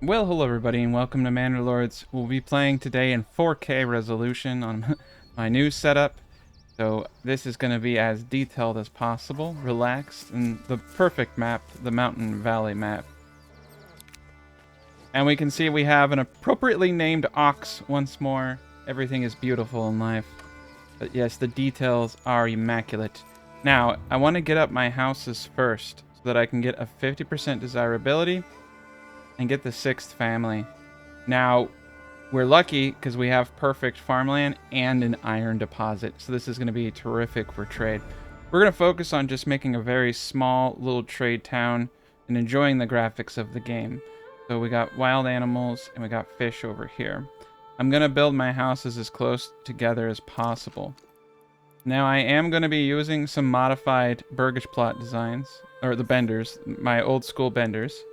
Well, hello everybody and welcome to Manor Lords. We'll be playing today in 4K resolution on my new setup. So this is going to be as detailed as possible, relaxed, and the perfect map, the Mountain Valley map. And we can see we have an appropriately named ox once more. Everything is beautiful in life. But yes, the details are immaculate. Now, I want to get up my houses first so that I can get a 50% desirability and get the 6th family. Now, we're lucky because we have perfect farmland and an iron deposit, so this is going to be terrific for trade. We're going to focus on just making a very small little trade town and enjoying the graphics of the game. So we got wild animals and we got fish over here. I'm going to build my houses as close together as possible. Now, I am going to be using some modified Burgish plot designs, or the benders, my old school benders.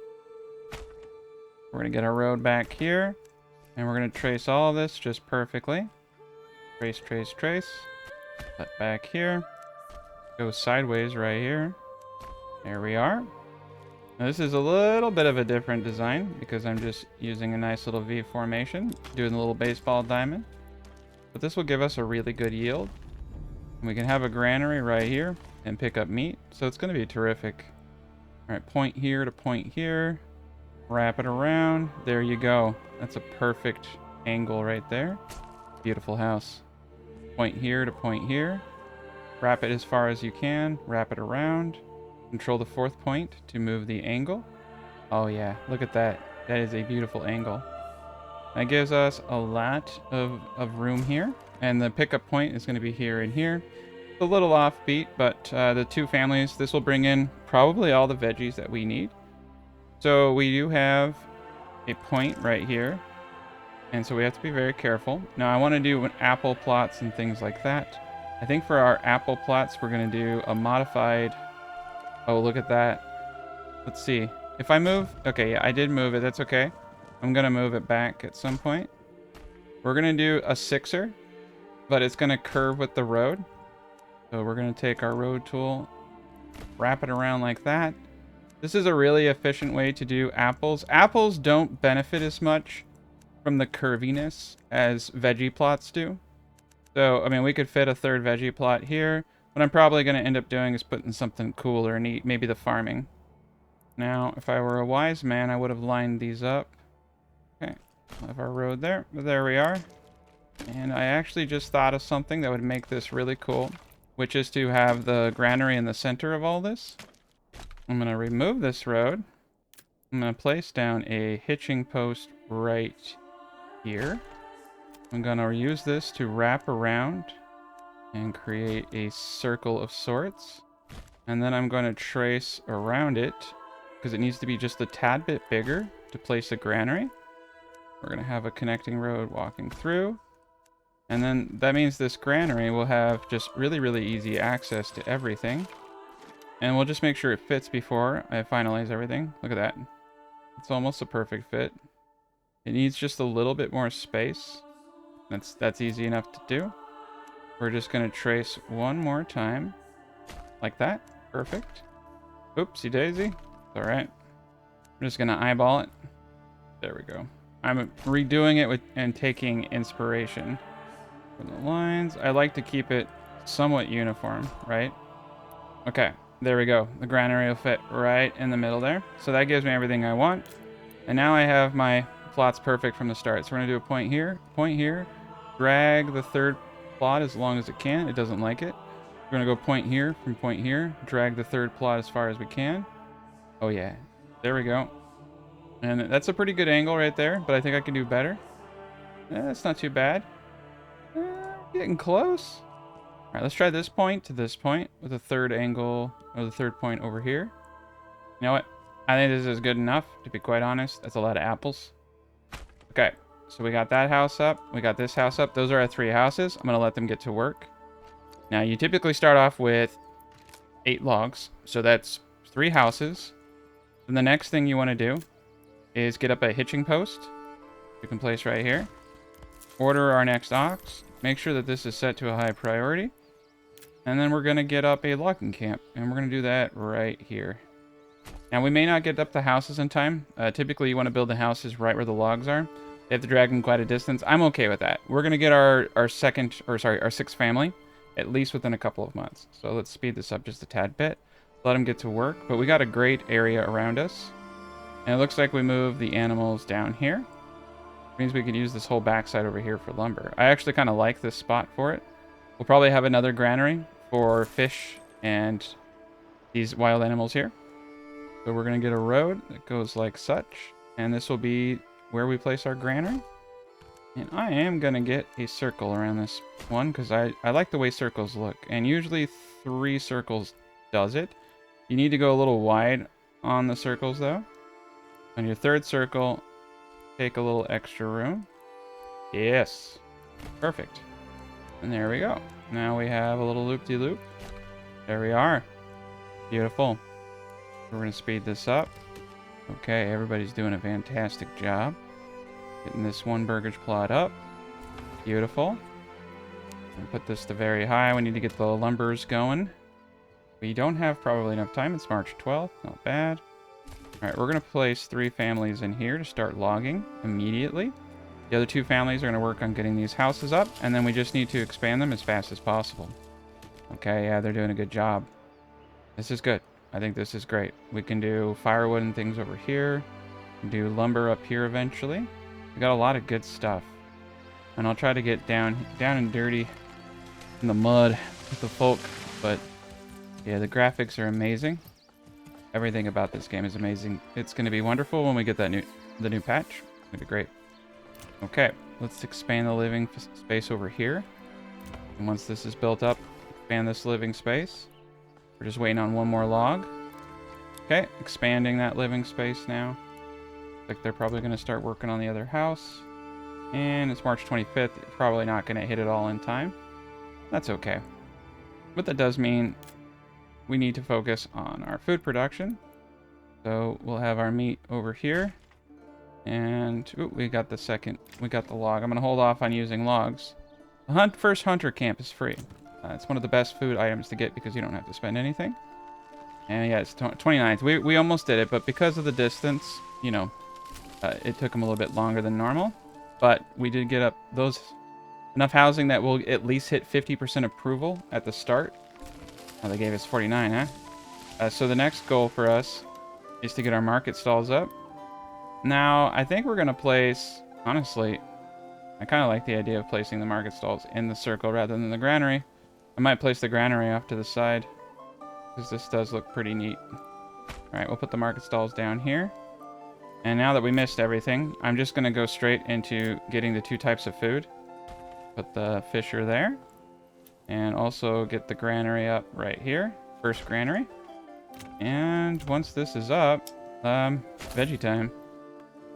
We're going to get our road back here, and we're going to trace all of this just perfectly. Trace, trace, trace. Cut back here. Go sideways right here. There we are. Now, this is a little bit of a different design because I'm just using a nice little V formation, doing a little baseball diamond. But this will give us a really good yield. And we can have a granary right here and pick up meat, so it's going to be terrific. All right, point here to point here. Wrap it around. There you go. That's a perfect angle right there. Beautiful house. Point here to point here. Wrap it as far as you can. Wrap it around. Control the 4th point to move the angle. Oh yeah, look at that. That is a beautiful angle. That gives us a lot of room here. And the pickup point is going to be here and here. It's a little offbeat, but the 2 families, this will bring in probably all the veggies that we need. So we do have a point right here, and so we have to be very careful. Now I want to do apple plots and things like that. I think for our apple plots we're going to do a modified... Oh, look at that. Let's see. If I move... Okay, yeah, I did move it. That's okay. I'm going to move it back at some point. We're going to do a 6er, but it's going to curve with the road. So we're going to take our road tool, wrap it around like that. This is a really efficient way to do apples. Apples don't benefit as much from the curviness as veggie plots do. So, I mean, we could fit a 3rd veggie plot here. What I'm probably going to end up doing is putting something cooler and neat, maybe the farming. Now, if I were a wise man, I would have lined these up. Okay, we'll have our road there. But there we are. And I actually just thought of something that would make this really cool, which is to have the granary in the center of all this. I'm going to remove this road. I'm going to place down a hitching post right here. I'm going to use this to wrap around and create a circle of sorts. And then I'm going to trace around it because it needs to be just a tad bit bigger to place a granary. We're going to have a connecting road walking through. And then that means this granary will have just really, really easy access to everything. And we'll just make sure it fits before I finalize everything. Look at that. It's almost a perfect fit. It needs just a little bit more space. That's easy enough to do. We're just going to trace one more time. Like that. Perfect. Oopsie daisy. All right. I'm just going to eyeball it. There we go. I'm redoing it and taking inspiration from the lines. I like to keep it somewhat uniform, right? Okay. There we go. The granary will fit right in the middle there. So that gives me everything I want. And now I have my plots perfect from the start. So we're going to do a point here, drag the 3rd plot as long as it can. It doesn't like it. We're going to go point here from point here, drag the 3rd plot as far as we can. Oh yeah. There we go. And that's a pretty good angle right there, but I think I can do better. That's not too bad. Getting close. All right, let's try this point to this point with a 3rd angle, or the 3rd point over here. You know what? I think this is good enough, to be quite honest. That's a lot of apples. Okay, so we got that house up. We got this house up. Those are our 3 houses. I'm going to let them get to work. Now, you typically start off with 8 logs. So that's 3 houses. Then the next thing you want to do is get up a hitching post. You can place right here. Order our next ox. Make sure that this is set to a high priority. And then we're going to get up a logging camp. And we're going to do that right here. Now, we may not get up the houses in time. Typically, you want to build the houses right where the logs are. They have to drag them quite a distance. I'm okay with that. We're going to get our sixth family, at least within a couple of months. So let's speed this up just a tad bit. Let them get to work. But we got a great area around us. And it looks like we moved the animals down here. Which means we could use this whole backside over here for lumber. I actually kind of like this spot for it. We'll probably have another granary for fish and these wild animals here. So we're going to get a road that goes like such. And this will be where we place our granary. And I am going to get a circle around this one because I like the way circles look. And usually 3 circles does it. You need to go a little wide on the circles though. On your 3rd circle, take a little extra room. Yes. Perfect. And there we go. Now we have a little loop-de-loop. There we are. Beautiful. We're going to speed this up. Okay, everybody's doing a fantastic job. Getting this 1 burgage plot up. Beautiful. And put this to very high. We need to get the lumbers going. We don't have probably enough time. It's March 12th. Not bad. Alright, we're going to place 3 families in here to start logging immediately. The other 2 families are going to work on getting these houses up, and then we just need to expand them as fast as possible. Okay, yeah, they're doing a good job. This is good. I think this is great. We can do firewood and things over here. We can do lumber up here eventually. We got a lot of good stuff. And I'll try to get down and dirty in the mud with the folk, but yeah, the graphics are amazing. Everything about this game is amazing. It's going to be wonderful when we get that the new patch. It's going to be great. Okay, let's expand the living space over here. And once this is built up, expand this living space. We're just waiting on 1 more log. Okay, expanding that living space now. Like they're probably going to start working on the other house. And it's March 25th. Probably not going to hit it all in time. That's okay. But that does mean we need to focus on our food production. So we'll have our meat over here. And ooh, we got the log. I'm going to hold off on using logs. The first hunter camp is free. It's one of the best food items to get because you don't have to spend anything. And yeah, it's 29th. We almost did it, but because of the distance, you know, it took them a little bit longer than normal. But we did get up enough housing that will at least hit 50% approval at the start. Oh, they gave us 49, huh? So the next goal for us is to get our market stalls up. Now, I think we're going to place, honestly, I kind of like the idea of placing the market stalls in the circle rather than the granary. I might place the granary off to the side because this does look pretty neat. Alright, we'll put the market stalls down here. And now that we missed everything, I'm just going to go straight into getting the 2 types of food. Put the fisher there. And also get the granary up right here. First granary. And once this is up, veggie time.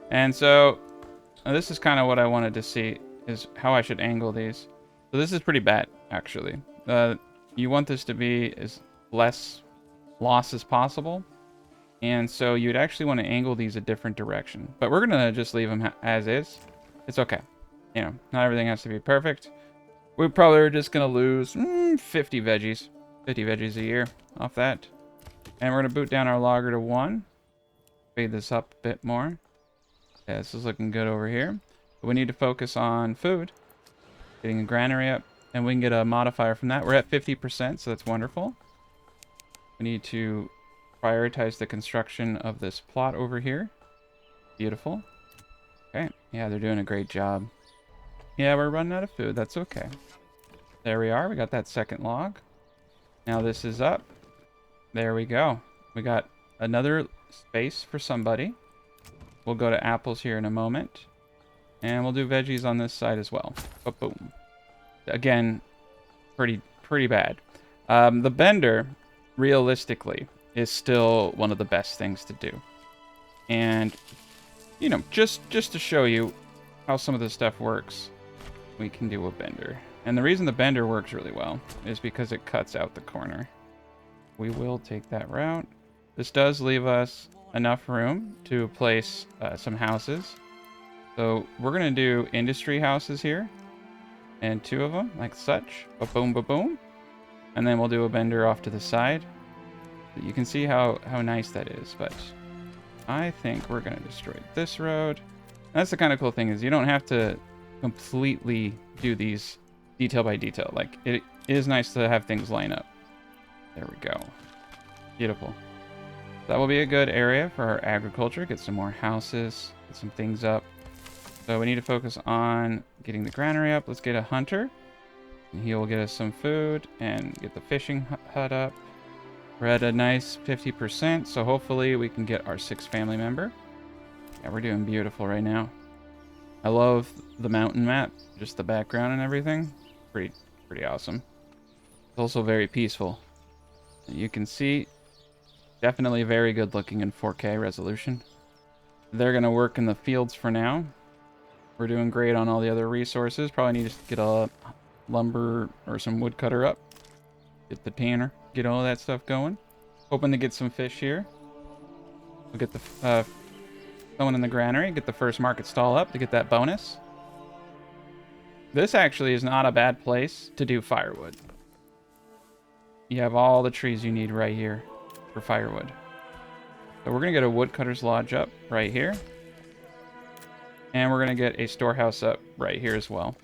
And so, this is kind of what I wanted to see, is how I should angle these. So this is pretty bad, actually. You want this to be as less loss as possible. And so you'd actually want to angle these a different direction. But we're going to just leave them as is. It's okay. You know, not everything has to be perfect. We probably are just going to lose 50 veggies. 50 veggies a year off that. And we're going to boot down our logger to 1. Speed this up a bit more. Yeah, this is looking good over here. But we need to focus on food. Getting a granary up. And we can get a modifier from that. We're at 50%, so that's wonderful. We need to prioritize the construction of this plot over here. Beautiful. Okay. Yeah, they're doing a great job. Yeah, we're running out of food. That's okay. There we are. We got that second log. Now this is up. There we go. We got another space for somebody. We'll go to apples here in a moment. And we'll do veggies on this side as well. But boom. Again, pretty bad. The bender, realistically, is still one of the best things to do. And, you know, just to show you how some of this stuff works, we can do a bender. And the reason the bender works really well is because it cuts out the corner. We will take that route. This does leave us enough room to place some houses. So we're going to do industry houses here. And 2 of them, like such. Ba-boom, ba-boom. And then we'll do a bender off to the side. You can see how nice that is, but I think we're going to destroy this road. That's the kind of cool thing is you don't have to completely do these detail by detail. Like, it is nice to have things line up. There we go. Beautiful. That will be a good area for our agriculture. Get some more houses, get some things up. So we need to focus on getting the granary up. Let's get a hunter. And he will get us some food and get the fishing hut up. We're at a nice 50%, so hopefully we can get our 6th family member. Yeah, we're doing beautiful right now. I love the mountain map, just the background and everything. Pretty awesome. It's also very peaceful. You can see, definitely very good looking in 4K resolution. They're going to work in the fields for now. We're doing great on all the other resources. Probably need to get a lumber or some woodcutter up. Get the tanner. Get all that stuff going. Hoping to get some fish here. We'll get the someone in the granary. Get the first market stall up to get that bonus. This actually is not a bad place to do firewood. You have all the trees you need right here for firewood. So we're going to get a woodcutter's lodge up right here. And we're going to get a storehouse up right here as well.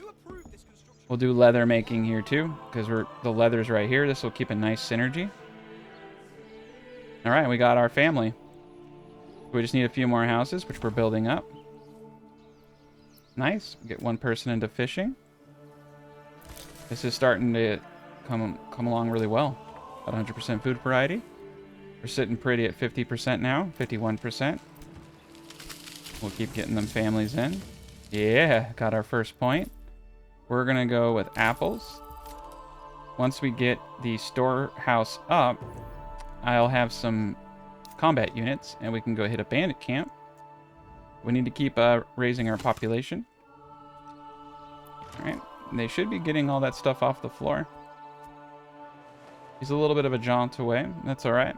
We'll do leather making here too, because the leather's right here. This will keep a nice synergy. All right, we got our family. We just need a few more houses, which we're building up. Nice. Get one person into fishing. This is starting to come along really well. About 100% food variety. We're sitting pretty at 50% now, 51%. We'll keep getting them families in. Yeah, got our first point. We're going to go with apples. Once we get the storehouse up, I'll have some combat units, and we can go hit a bandit camp. We need to keep raising our population. All right, they should be getting all that stuff off the floor. He's a little bit of a jaunt away. That's all right.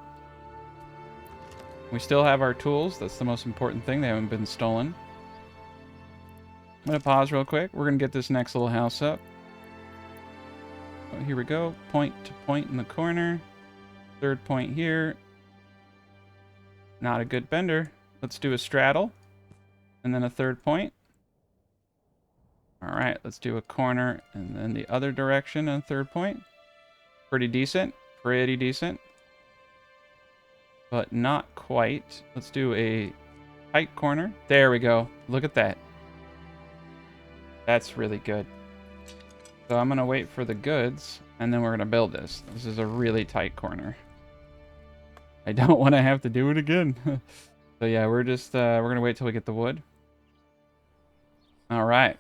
We still have our tools. That's the most important thing. They haven't been stolen. I'm going to pause real quick. We're going to get this next little house up. Oh, here we go. Point to point in the corner. Third point here. Not a good bender. Let's do a straddle. And then a third point. All right, let's do a corner and then the other direction and third point. Pretty decent. Pretty decent. But not quite. Let's do a tight corner. There we go. Look at that. That's really good. So I'm going to wait for the goods, and then we're going to build this. This is a really tight corner. I don't want to have to do it again. So yeah, we're going to wait till we get the wood. All right.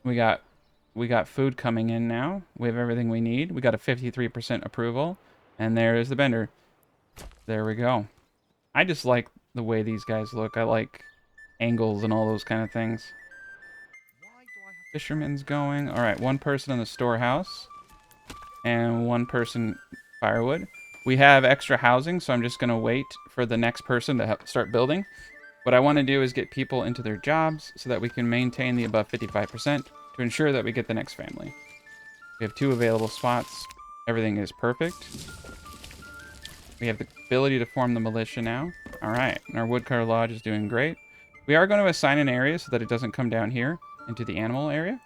We got food coming in now. We have everything we need. We got a 53% approval, and there is the bender. There we go. I just like the way these guys look. I like angles and all those kind of things. Fisherman's going. All right, one person in the storehouse and one person firewood. We have extra housing, so I'm just going to wait for the next person to start building. What I want to do is get people into their jobs so that we can maintain the above 55% to ensure that we get the next family. We have 2 available spots. Everything is perfect. We have the ability to form the militia now. All right, and our woodcutter lodge is doing great. We are going to assign an area so that it doesn't come down here into the animal area.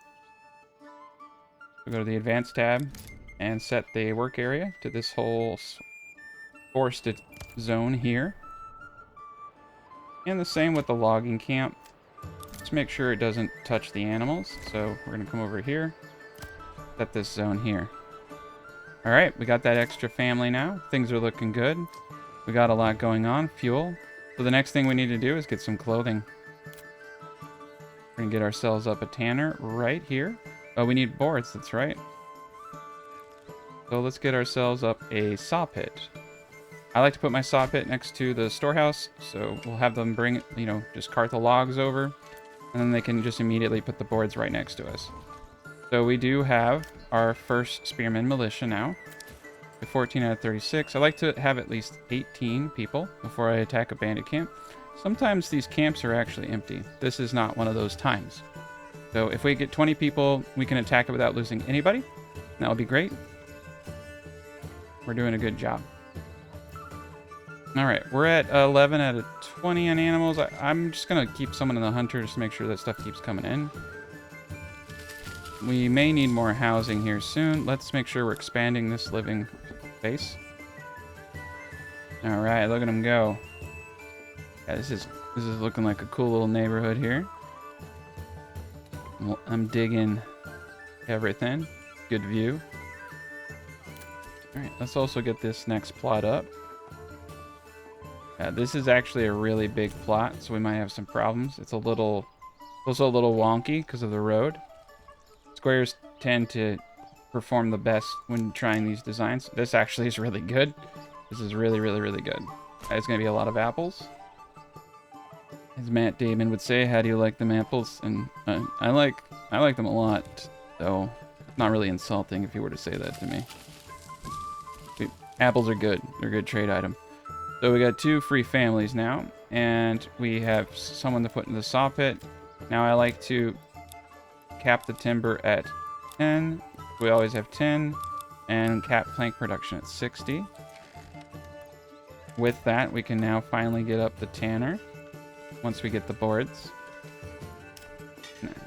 We go to the advanced tab and set the work area to this whole forested zone here. And the same with the logging camp. Just make sure it doesn't touch the animals. So we're going to come over here, set this zone here. All right, we got that extra family now. Things are looking good. We got a lot going on. Fuel. So the next thing we need to do is get some clothing. We're going to get ourselves up a tanner right here. Oh, we need boards. That's right. So let's get ourselves up a saw pit. I like to put my saw pit next to the storehouse. So we'll have them bring, just cart the logs over. And then they can just immediately put the boards right next to us. So we do have our first spearman militia now. 14 out of 36. I like to have at least 18 people before I attack a bandit camp. Sometimes these camps are actually empty. This is not one of those times. So if we get 20 people, we can attack it without losing anybody. That would be great. We're doing a good job. All right, we're at 11 out of 20 on animals. I'm just gonna keep summoning the hunter just to make sure that stuff keeps coming in. We may need more housing here soon. Let's make sure we're expanding this living space. All right, look at them go. Yeah, this is looking like a cool little neighborhood here. Well, I'm digging everything. Good view. All right, let's also get this next plot up. This is actually a really big plot, so we might have some problems. It's also a little wonky because of the road. Squares tend to perform the best when trying these designs. This actually is really good. This is really, really, really good. It's going to be a lot of apples. As Matt Damon would say, how do you like them apples? And I like them a lot, though not really insulting if you were to say that to me. Apples are good. They're a good trade item. So we got 2 free families now, and we have someone to put in the saw pit. Now I like to cap the timber at 10. We always have 10, and cap plank production at 60. With that, we can now finally get up the tanner once we get the boards.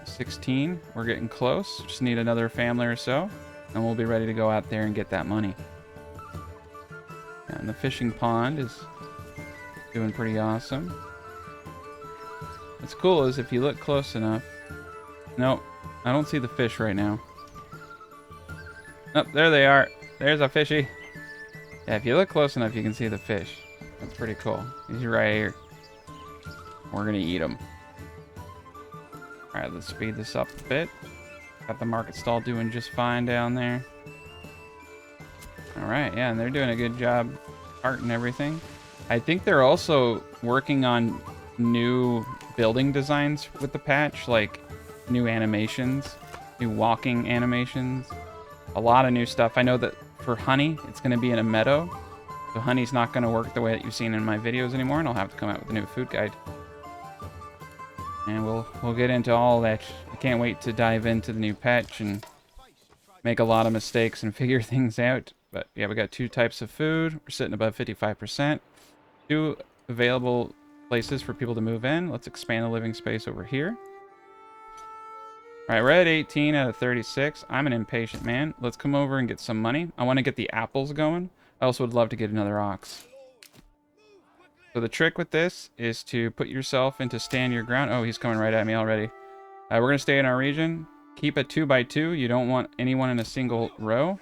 16, we're getting close. Just need another family or so, and we'll be ready to go out there and get that money. And the fishing pond is doing pretty awesome. What's cool is if you look close enough... Nope, I don't see the fish right now. Oh, there they are. There's a fishy. Yeah, if you look close enough, you can see the fish. That's pretty cool. He's right here. We're gonna eat him. Alright, let's speed this up a bit. Got the market stall doing just fine down there. Alright, yeah, and they're doing a good job art and everything. I think they're also working on new building designs with the patch, like new animations, new walking animations, a lot of new stuff. I know that for honey, it's going to be in a meadow, so honey's not going to work the way that you've seen in my videos anymore, and I'll have to come out with a new food guide. And we'll get into all that. I can't wait to dive into the new patch and make a lot of mistakes and figure things out. But yeah, we got 2 types of food. We're sitting above 55%. 2 available places for people to move in. Let's expand the living space over here. All right, we're at 18 out of 36. I'm an impatient man. Let's come over and get some money. I want to get the apples going. I also would love to get another ox. So the trick with this is to put yourself into stand your ground. Oh, he's coming right at me already. We're going to stay in our region. Keep a 2x2. You don't want anyone in a single row.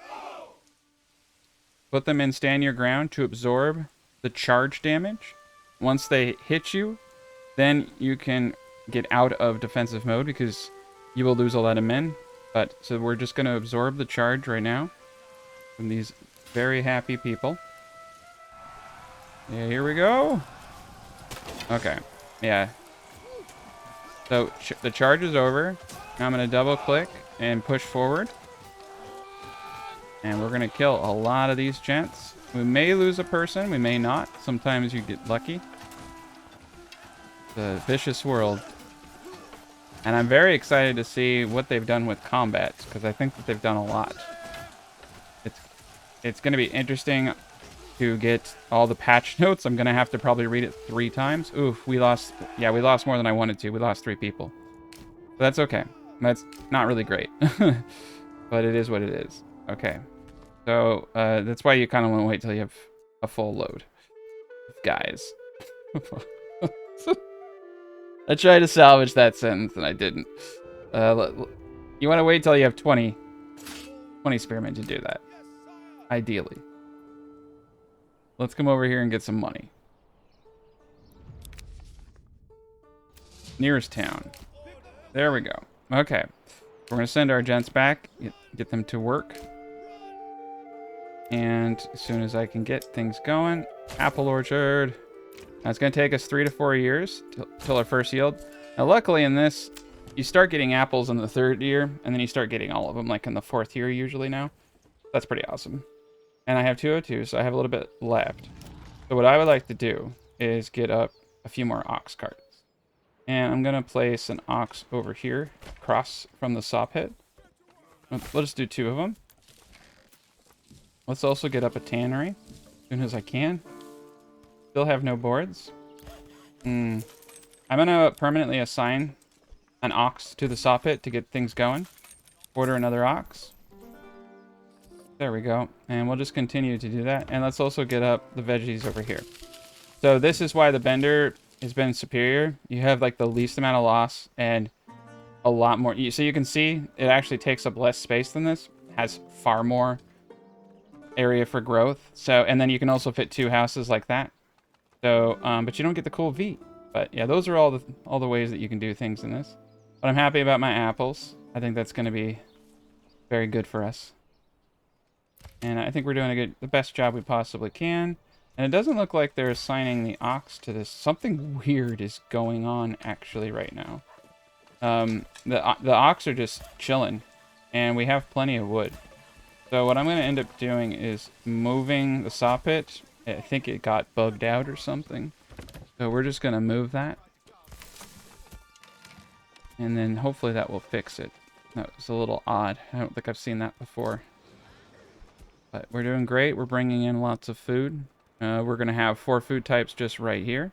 Put them in stand your ground to absorb the charge damage. Once they hit you, then you can get out of defensive mode because you will lose a lot of men. But so we're just going to absorb the charge right now from these very happy people. Yeah, here we go. Okay, yeah. So the charge is over. Now I'm going to double click and push forward. And we're going to kill a lot of these gents. We may lose a person, we may not. Sometimes you get lucky. The vicious world. And I'm very excited to see what they've done with combat, because I think that they've done a lot. It's going to be interesting to get all the patch notes. I'm going to have to probably read it 3 times. Oof, we lost more than I wanted to. We lost 3 people. But that's okay. That's not really great. But it is what it is. Okay. So, that's why you kind of want to wait till you have a full load of guys. I tried to salvage that sentence, and I didn't. You want to wait till you have 20 spearmen to do that. Ideally. Let's come over here and get some money. Nearest town. There we go. Okay. We're going to send our gents back, get them to work. And as soon as I can get things going, apple orchard. Now it's going to take us 3 to 4 years till our first yield. Now luckily in this, you start getting apples in the 3rd year, and then you start getting all of them like in the 4th year usually now. That's pretty awesome. And I have 202, so I have a little bit left. So what I would like to do is get up a few more ox carts. And I'm going to place an ox over here across from the saw pit. Let's do 2 of them. Let's also get up a tannery as soon as I can. Still have no boards. I'm gonna permanently assign an ox to the saw pit to get things going. Order another ox. There we go. And we'll just continue to do that. And let's also get up the veggies over here. So this is why the bender has been superior. You have like the least amount of loss and a lot more. So you can see it actually takes up less space than this. Has far more area for growth. So, and then you can also fit 2 houses like that. So, but you don't get the cool V. But yeah, those are all the ways that you can do things in this. But I'm happy about my apples. I think that's going to be very good for us. And I think we're doing the best job we possibly can. And it doesn't look like they're assigning the ox to this. Something weird is going on actually right now. The ox are just chilling. And we have plenty of wood. So what I'm going to end up doing is moving the saw pit. I think it got bugged out or something. So we're just going to move that. And then hopefully that will fix it. That was a little odd. I don't think I've seen that before. But we're doing great. We're bringing in lots of food. We're going to have 4 food types just right here.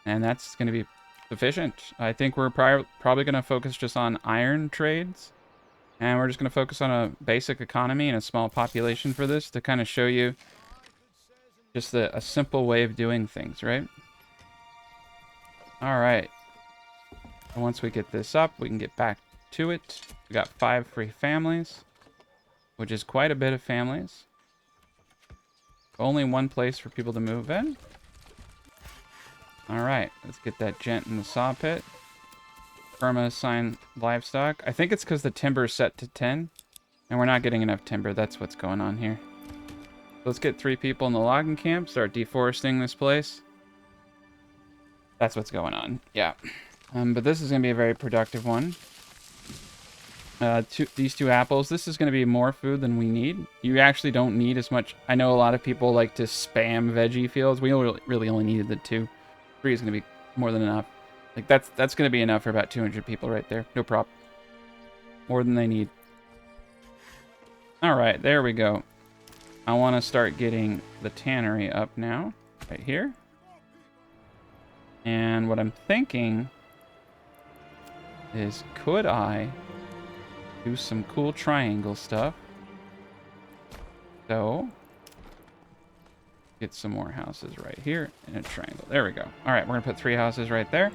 And that's going to be sufficient. I think we're probably going to focus just on iron trades. And we're just going to focus on a basic economy and a small population for this to kind of show you just a simple way of doing things, right? All right. And once we get this up, we can get back to it. We got 5 free families, which is quite a bit of families. Only 1 place for people to move in. All right, let's get that gent in the saw pit. Perma assign livestock. I think it's because the timber is set to 10, and we're not getting enough timber. That's what's going on here. Let's get 3 people in the logging camp. Start deforesting this place. That's what's going on. Yeah. But this is going to be a very productive one. These 2 apples. This is going to be more food than we need. You actually don't need as much. I know a lot of people like to spam veggie fields. We really only needed the 2. 3 is going to be more than enough. Like that's going to be enough for about 200 people right there. No problem. More than they need. All right, there we go. I want to start getting the tannery up now, right here. And what I'm thinking is, could I do some cool triangle stuff? So, get some more houses right here in a triangle. There we go. All right, we're going to put 3 houses right there.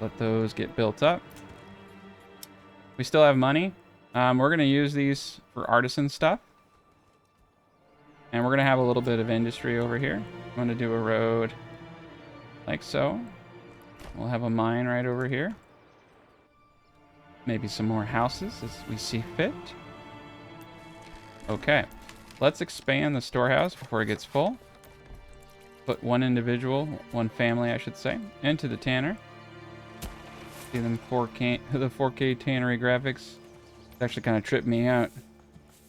Let those get built up. We still have money. We're going to use these for artisan stuff. And we're going to have a little bit of industry over here. I'm going to do a road like so. We'll have a mine right over here. Maybe some more houses as we see fit. Okay. Let's expand the storehouse before it gets full. Put 1 individual, 1 family, I should say, into the tanner. See them 4K, the 4K tannery graphics. It's actually kind of tripped me out.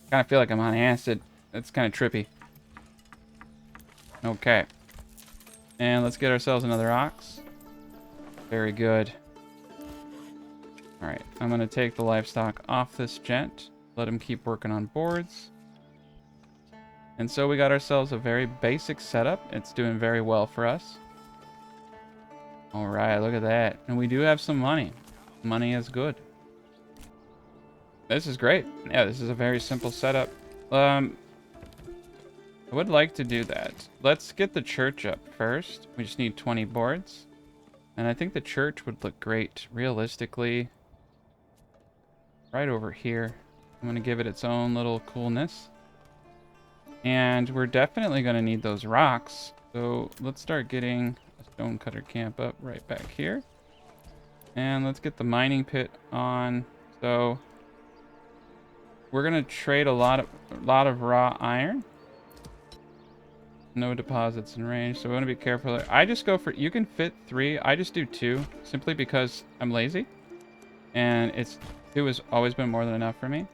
Kind of feel like I'm on acid. It's kind of trippy. Okay. And let's get ourselves another ox. Very good. Alright, I'm going to take the livestock off this gent. Let him keep working on boards. And so we got ourselves a very basic setup. It's doing very well for us. Alright, look at that. And we do have some money. Money is good. This is great. Yeah, this is a very simple setup. I would like to do that. Let's get the church up first. We just need 20 boards. And I think the church would look great, realistically, right over here. I'm going to give it its own little coolness. And we're definitely going to need those rocks. So let's start getting a stonecutter camp up right back here. And let's get the mining pit on. So we're going to trade a lot of raw iron. No deposits in range, so we want to be careful there. I just go for, you can fit 3. I just do 2, simply because I'm lazy. And 2 has always been more than enough for me.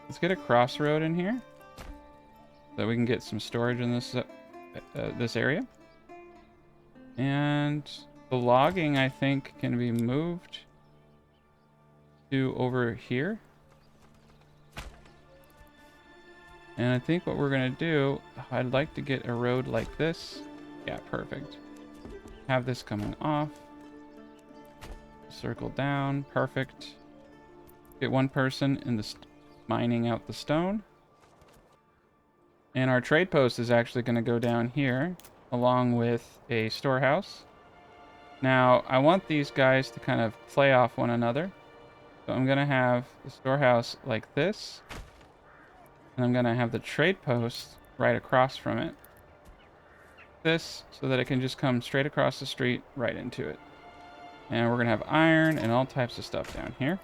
Let's get a crossroad in here, so we can get some storage in this area. And the logging, I think, can be moved to over here. And I think what we're going to do, I'd like to get a road like this. Yeah, perfect. Have this coming off. Circle down. Perfect. Get one person in the mining out the stone. And our trade post is actually going to go down here along with a storehouse. Now, I want these guys to kind of play off one another. So I'm going to have the storehouse like this. And I'm going to have the trade post right across from it. This, so that it can just come straight across the street right into it. And we're going to have iron and all types of stuff down here.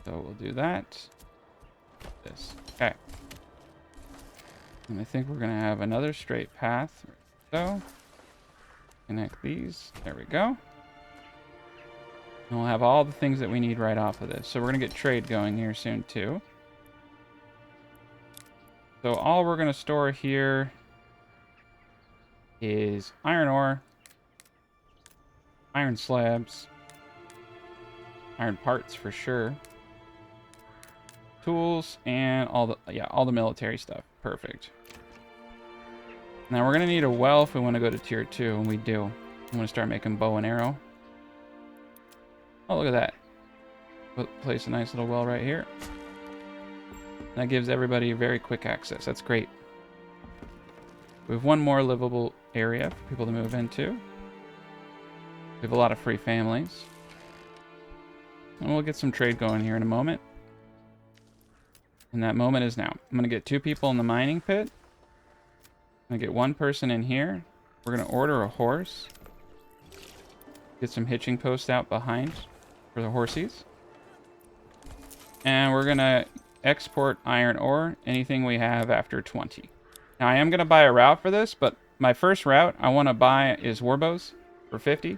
So we'll do that. This. Okay. And I think we're going to have another straight path. So, connect these. There we go. And we'll have all the things that we need right off of this. So we're going to get trade going here soon too. So all we're going to store here is iron ore, iron slabs, iron parts for sure, tools, and all the military stuff. Perfect. Now we're going to need a well if we want to go to tier 2, and we do. I'm going to start making bow and arrow. Oh, look at that. Place a nice little well right here. That gives everybody very quick access. That's great. We have one more livable area for people to move into. We have a lot of free families. And we'll get some trade going here in a moment. And that moment is now. I'm going to get 2 people in the mining pit. I'm going to get 1 person in here. We're going to order a horse. Get some hitching posts out behind for the horsies. And we're going to export iron ore, anything we have after 20. Now, I am going to buy a route for this, but my first route I want to buy is warbows for 50.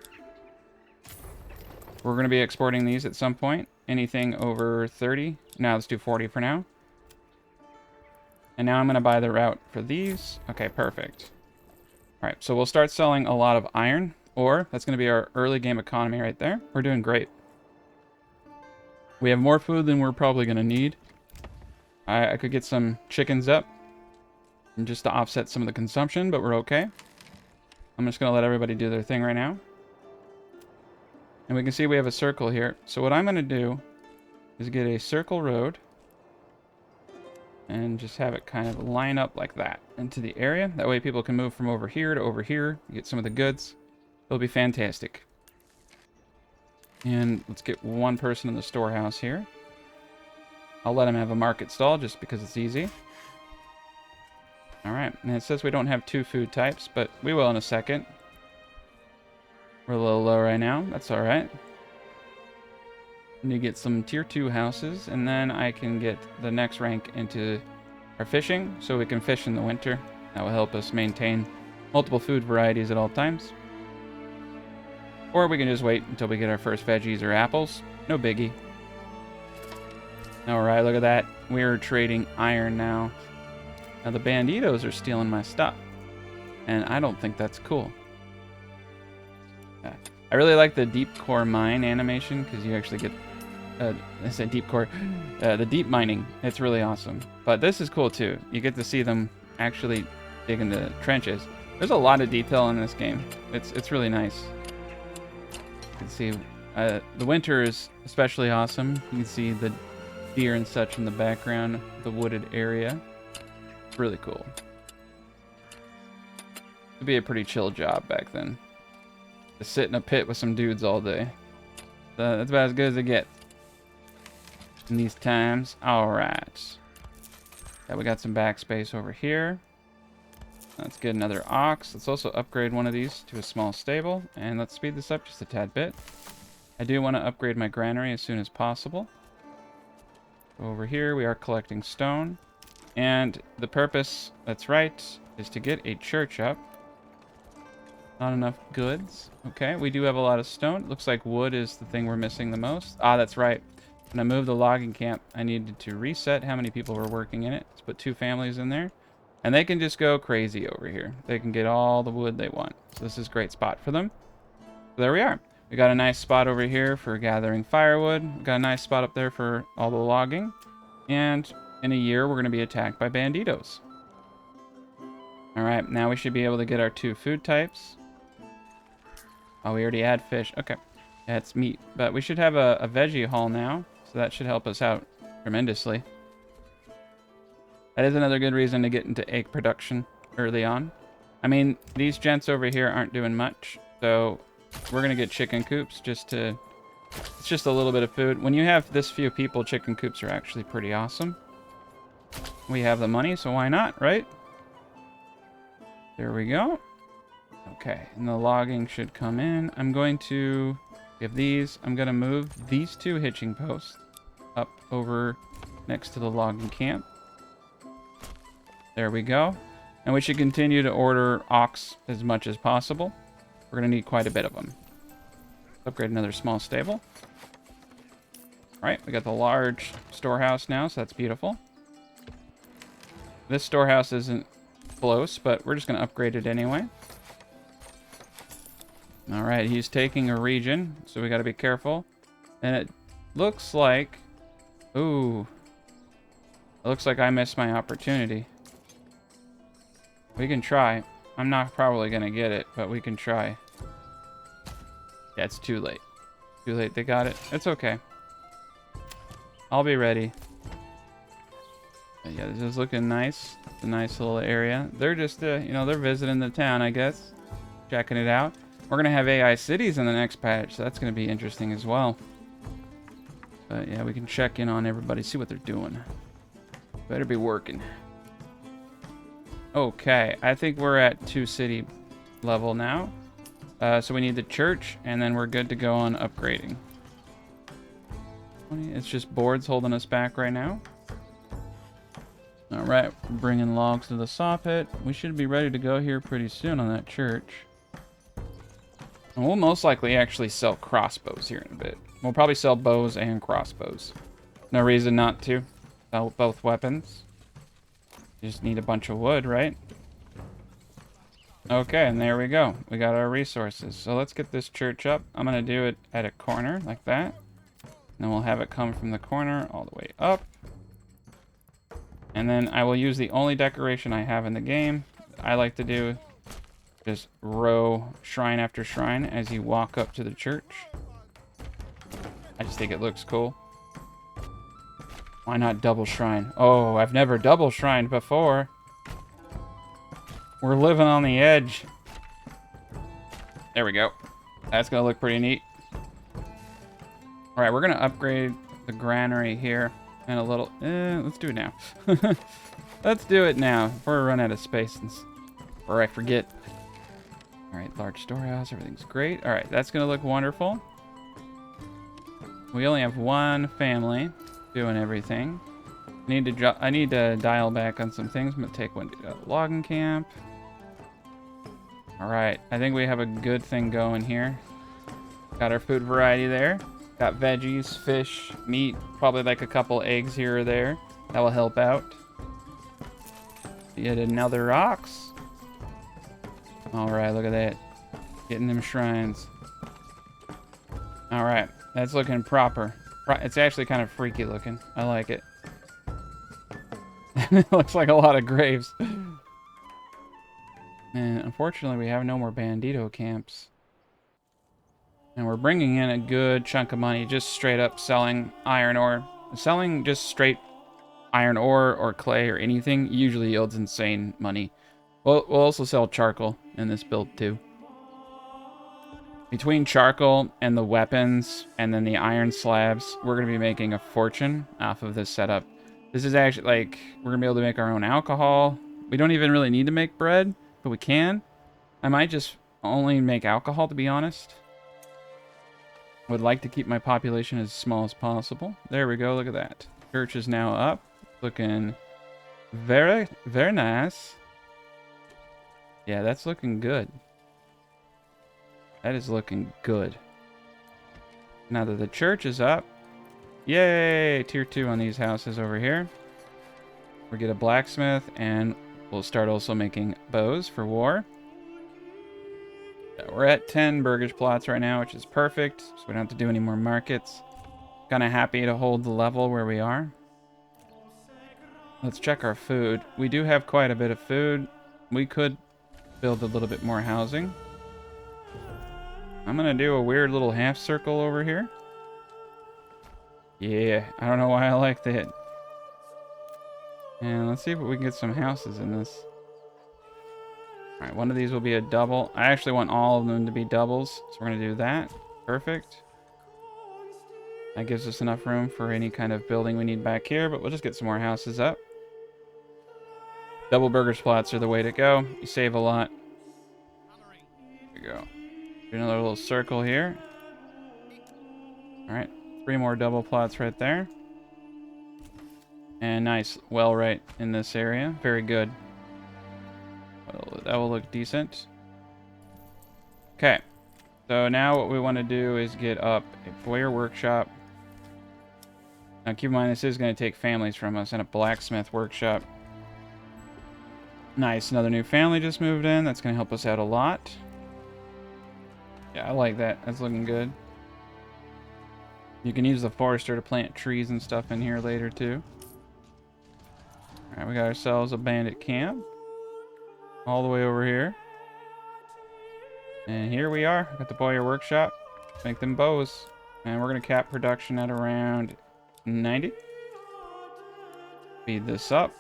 We're going to be exporting these at some point. Anything over 30. Now, let's do 40 for now. And now I'm going to buy the route for these. Okay, perfect. All right, so we'll start selling a lot of iron ore. That's going to be our early game economy right there. We're doing great. We have more food than we're probably going to need. I could get some chickens up just to offset some of the consumption, but we're okay. I'm just going to let everybody do their thing right now. And we can see we have a circle here. So what I'm going to do is get a circle road and just have it kind of line up like that into the area. That way people can move from over here to over here, get some of the goods. It'll be fantastic. And let's get 1 person in the storehouse here. I'll let him have a market stall just because it's easy. Alright, and it says we don't have 2 food types, but we will in a second. We're a little low right now. That's alright. Need to get some tier 2 houses, and then I can get the next rank into our fishing, so we can fish in the winter. That will help us maintain multiple food varieties at all times. Or we can just wait until we get our first veggies or apples. No biggie. Alright, look at that. We're trading iron now. Now the banditos are stealing my stuff. And I don't think that's cool. I really like the deep core mine animation, because you actually get... I said deep core. The deep mining. It's really awesome. But this is cool too. You get to see them actually dig in the trenches. There's a lot of detail in this game. It's really nice. You can see the winter is especially awesome. You can see the deer and such in the background, the wooded area. It's really cool. It'd be a pretty chill job back then. To sit in a pit with some dudes all day. That's about as good as it gets in these times. Alright. Yeah, we got some backspace over here. Let's get another ox. Let's also upgrade one of these to a small stable. And let's speed this up just a tad bit. I do want to upgrade my granary as soon as possible. Over here we are collecting stone. And the purpose, that's right, is to get a church up. Not enough goods. Okay, we do have a lot of stone. It looks like wood is the thing we're missing the most. Ah, that's right. When I moved the logging camp, I needed to reset how many people were working in it. Let's put 2 families in there. And they can just go crazy over here. They can get all the wood they want. So this is a great spot for them. So there we are. We got a nice spot over here for gathering firewood. We got a nice spot up there for all the logging. And in a year we're going to be attacked by banditos. Alright, now we should be able to get our 2 food types. Oh, we already had fish. Okay. Yeah, it's meat. But we should have a veggie hall now. So that should help us out tremendously. That is another good reason to get into egg production early on. I mean, these gents over here aren't doing much. So we're going to get chicken coops just to... It's just a little bit of food. When you have this few people, chicken coops are actually pretty awesome. We have the money, so why not, right? There we go. Okay, and the logging should come in. I'm going to give these. I'm going to move these 2 hitching posts up over next to the logging camp. There we go. And we should continue to order ox as much as possible. We're going to need quite a bit of them. Upgrade another small stable. Alright, we got the large storehouse now, so that's beautiful. This storehouse isn't close, but we're just going to upgrade it anyway. Alright, he's taking a region, so we got to be careful. And it looks like... Ooh. It looks like I missed my opportunity. We can try. I'm not probably going to get it, but we can try. Yeah, it's too late. Too late. They got it. It's okay. I'll be ready. But yeah, this is looking nice. It's a nice little area. They're just, you know, they're visiting the town, I guess. Checking it out. We're going to have AI cities in the next patch, so that's going to be interesting as well. But yeah, we can check in on everybody, see what they're doing. Better be working. Okay, I think we're at 2 city level now. So we need the church, and then we're good to go on upgrading. It's just boards holding us back right now. Alright, bringing logs to the saw pit. We should be ready to go here pretty soon on that church. And we'll most likely actually sell crossbows here in a bit. We'll probably sell bows and crossbows. No reason not to. Sell both weapons. You just need a bunch of wood, right? Okay, and there we go. We got our resources. So let's get this church up. I'm going to do it at a corner like that. And then we'll have it come from the corner all the way up. And then I will use the only decoration I have in the game. I like to do just row shrine after shrine as you walk up to the church. I just think it looks cool. Why not double shrine? Oh, I've never double shrined before. We're living on the edge. There we go. That's going to look pretty neat. Alright, we're going to upgrade the granary here and a little... let's do it now. Let's do it now before we run out of space or I forget. Alright, large storehouse. Everything's great. Alright, that's going to look wonderful. We only have 1 family doing everything. I need to dial back on some things. I'm going to take one to the logging camp. Alright, I think we have a good thing going here. Got our food variety there. Got veggies, fish, meat, probably like a couple eggs here or there. That will help out. Yet another ox. Alright, look at that. Getting them shrines. Alright, that's looking proper. It's actually kind of freaky looking. I like it. It looks like a lot of graves. And unfortunately, we have no more bandito camps. And we're bringing in a good chunk of money just straight up selling iron ore. Selling just straight iron ore or clay or anything usually yields insane money. We'll also sell charcoal in this build too. Between charcoal and the weapons and then the iron slabs, we're going to be making a fortune off of this setup. This is actually like, we're going to be able to make our own alcohol. We don't even really need to make bread, but we can. I might just only make alcohol, to be honest. Would like to keep my population as small as possible. There we go, look at that. Church is now up. Looking very, very nice. Yeah, that's looking good. That is looking good. Now that the church is up, yay! Tier 2 on these houses over here. We'll get a blacksmith, and we'll start also making bows for war. We're at 10 burgage plots right now, which is perfect, so we don't have to do any more markets. Kind of happy to hold the level where we are. Let's check our food. We do have quite a bit of food. We could build a little bit more housing. I'm gonna do a weird little half circle over here. Yeah, I don't know why I liked it. And let's see if we can get some houses in this. Alright, one of these will be a double. I actually want all of them to be doubles, so we're gonna do that. Perfect. That gives us enough room for any kind of building we need back here, but we'll just get some more houses up. Double burger plots are the way to go. You save a lot. There we go. Do another little circle here. Alright, 3 more double plots right there. And nice well right in this area. Very good. Well, that will look decent. Okay. So now what we want to do is get up a boyer workshop. Now keep in mind this is going to take families from us, and a blacksmith workshop. Nice, another new family just moved in. That's going to help us out a lot. Yeah, I like that. That's looking good. You can use the forester to plant trees and stuff in here later too. Alright, we got ourselves a bandit camp. All the way over here. And here we are at the boyer workshop. Make them bows. And we're going to cap production at around 90. Speed this up.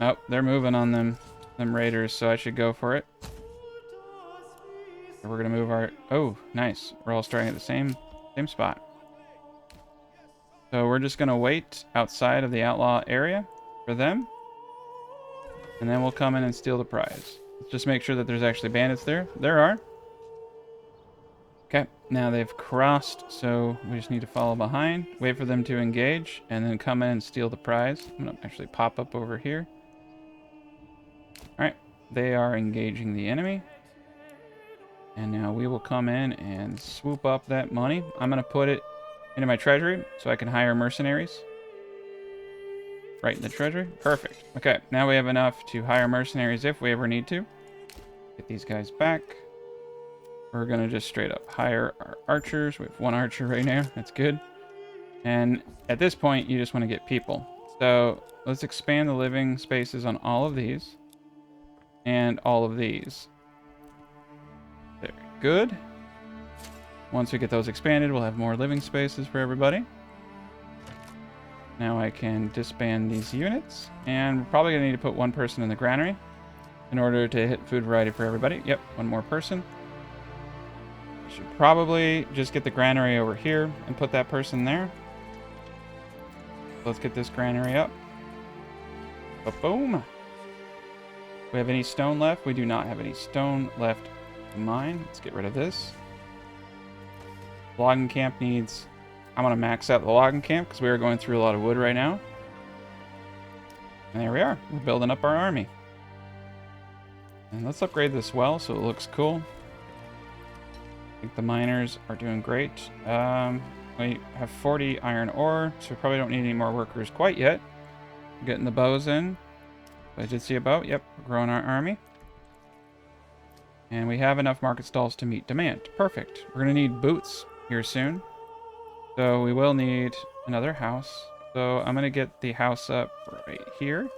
Nope, they're moving on them raiders, so I should go for it. We're going to move our... Oh, nice. We're all starting at the same spot. So we're just going to wait outside of the outlaw area for them. And then we'll come in and steal the prize. Let's just make sure that there's actually bandits there. There are. Okay, now they've crossed, so we just need to follow behind, wait for them to engage, and then come in and steal the prize. I'm going to actually pop up over here. Alright, they are engaging the enemy. And now we will come in and swoop up that money. I'm going to put it into my treasury so I can hire mercenaries. Right in the treasury. Perfect. Okay, now we have enough to hire mercenaries if we ever need to. Get these guys back. We're going to just straight up hire our archers. We have 1 archer right now. That's good. And at this point, you just want to get people. So let's expand the living spaces on all of these. And all of these. Very good. Once we get those expanded, we'll have more living spaces for everybody. Now I can disband these units. And we're probably going to need to put 1 person in the granary in order to hit food variety for everybody. Yep, 1 more person. Should probably just get the granary over here and put that person there. Let's get this granary up. Boom. Do we have any stone left? We do not have any stone left to mine. Let's get rid of this. Logging camp needs... I'm going to max out the logging camp because we are going through a lot of wood right now. And there we are. We're building up our army. And let's upgrade this well so it looks cool. I think the miners are doing great. We have 40 iron ore, so we probably don't need any more workers quite yet. We're getting the bows in. I did see a bow. Yep, we're growing our army. And we have enough market stalls to meet demand. Perfect. We're going to need boots here soon. So we will need another house. So I'm going to get the house up right here.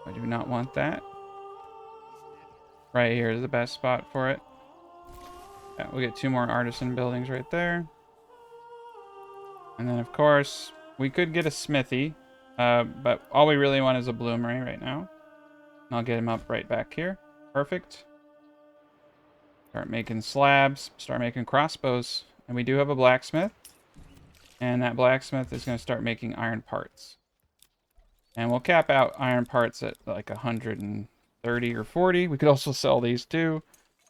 I do not want that. Right here is the best spot for it. Yeah, we'll get 2 more artisan buildings right there. And then, of course, we could get a smithy. But all we really want is a bloomery right now. And I'll get him up right back here. Perfect. Start making slabs. Start making crossbows. And we do have a blacksmith. And that blacksmith is going to start making iron parts. And we'll cap out iron parts at like 130 or 40. We could also sell these too.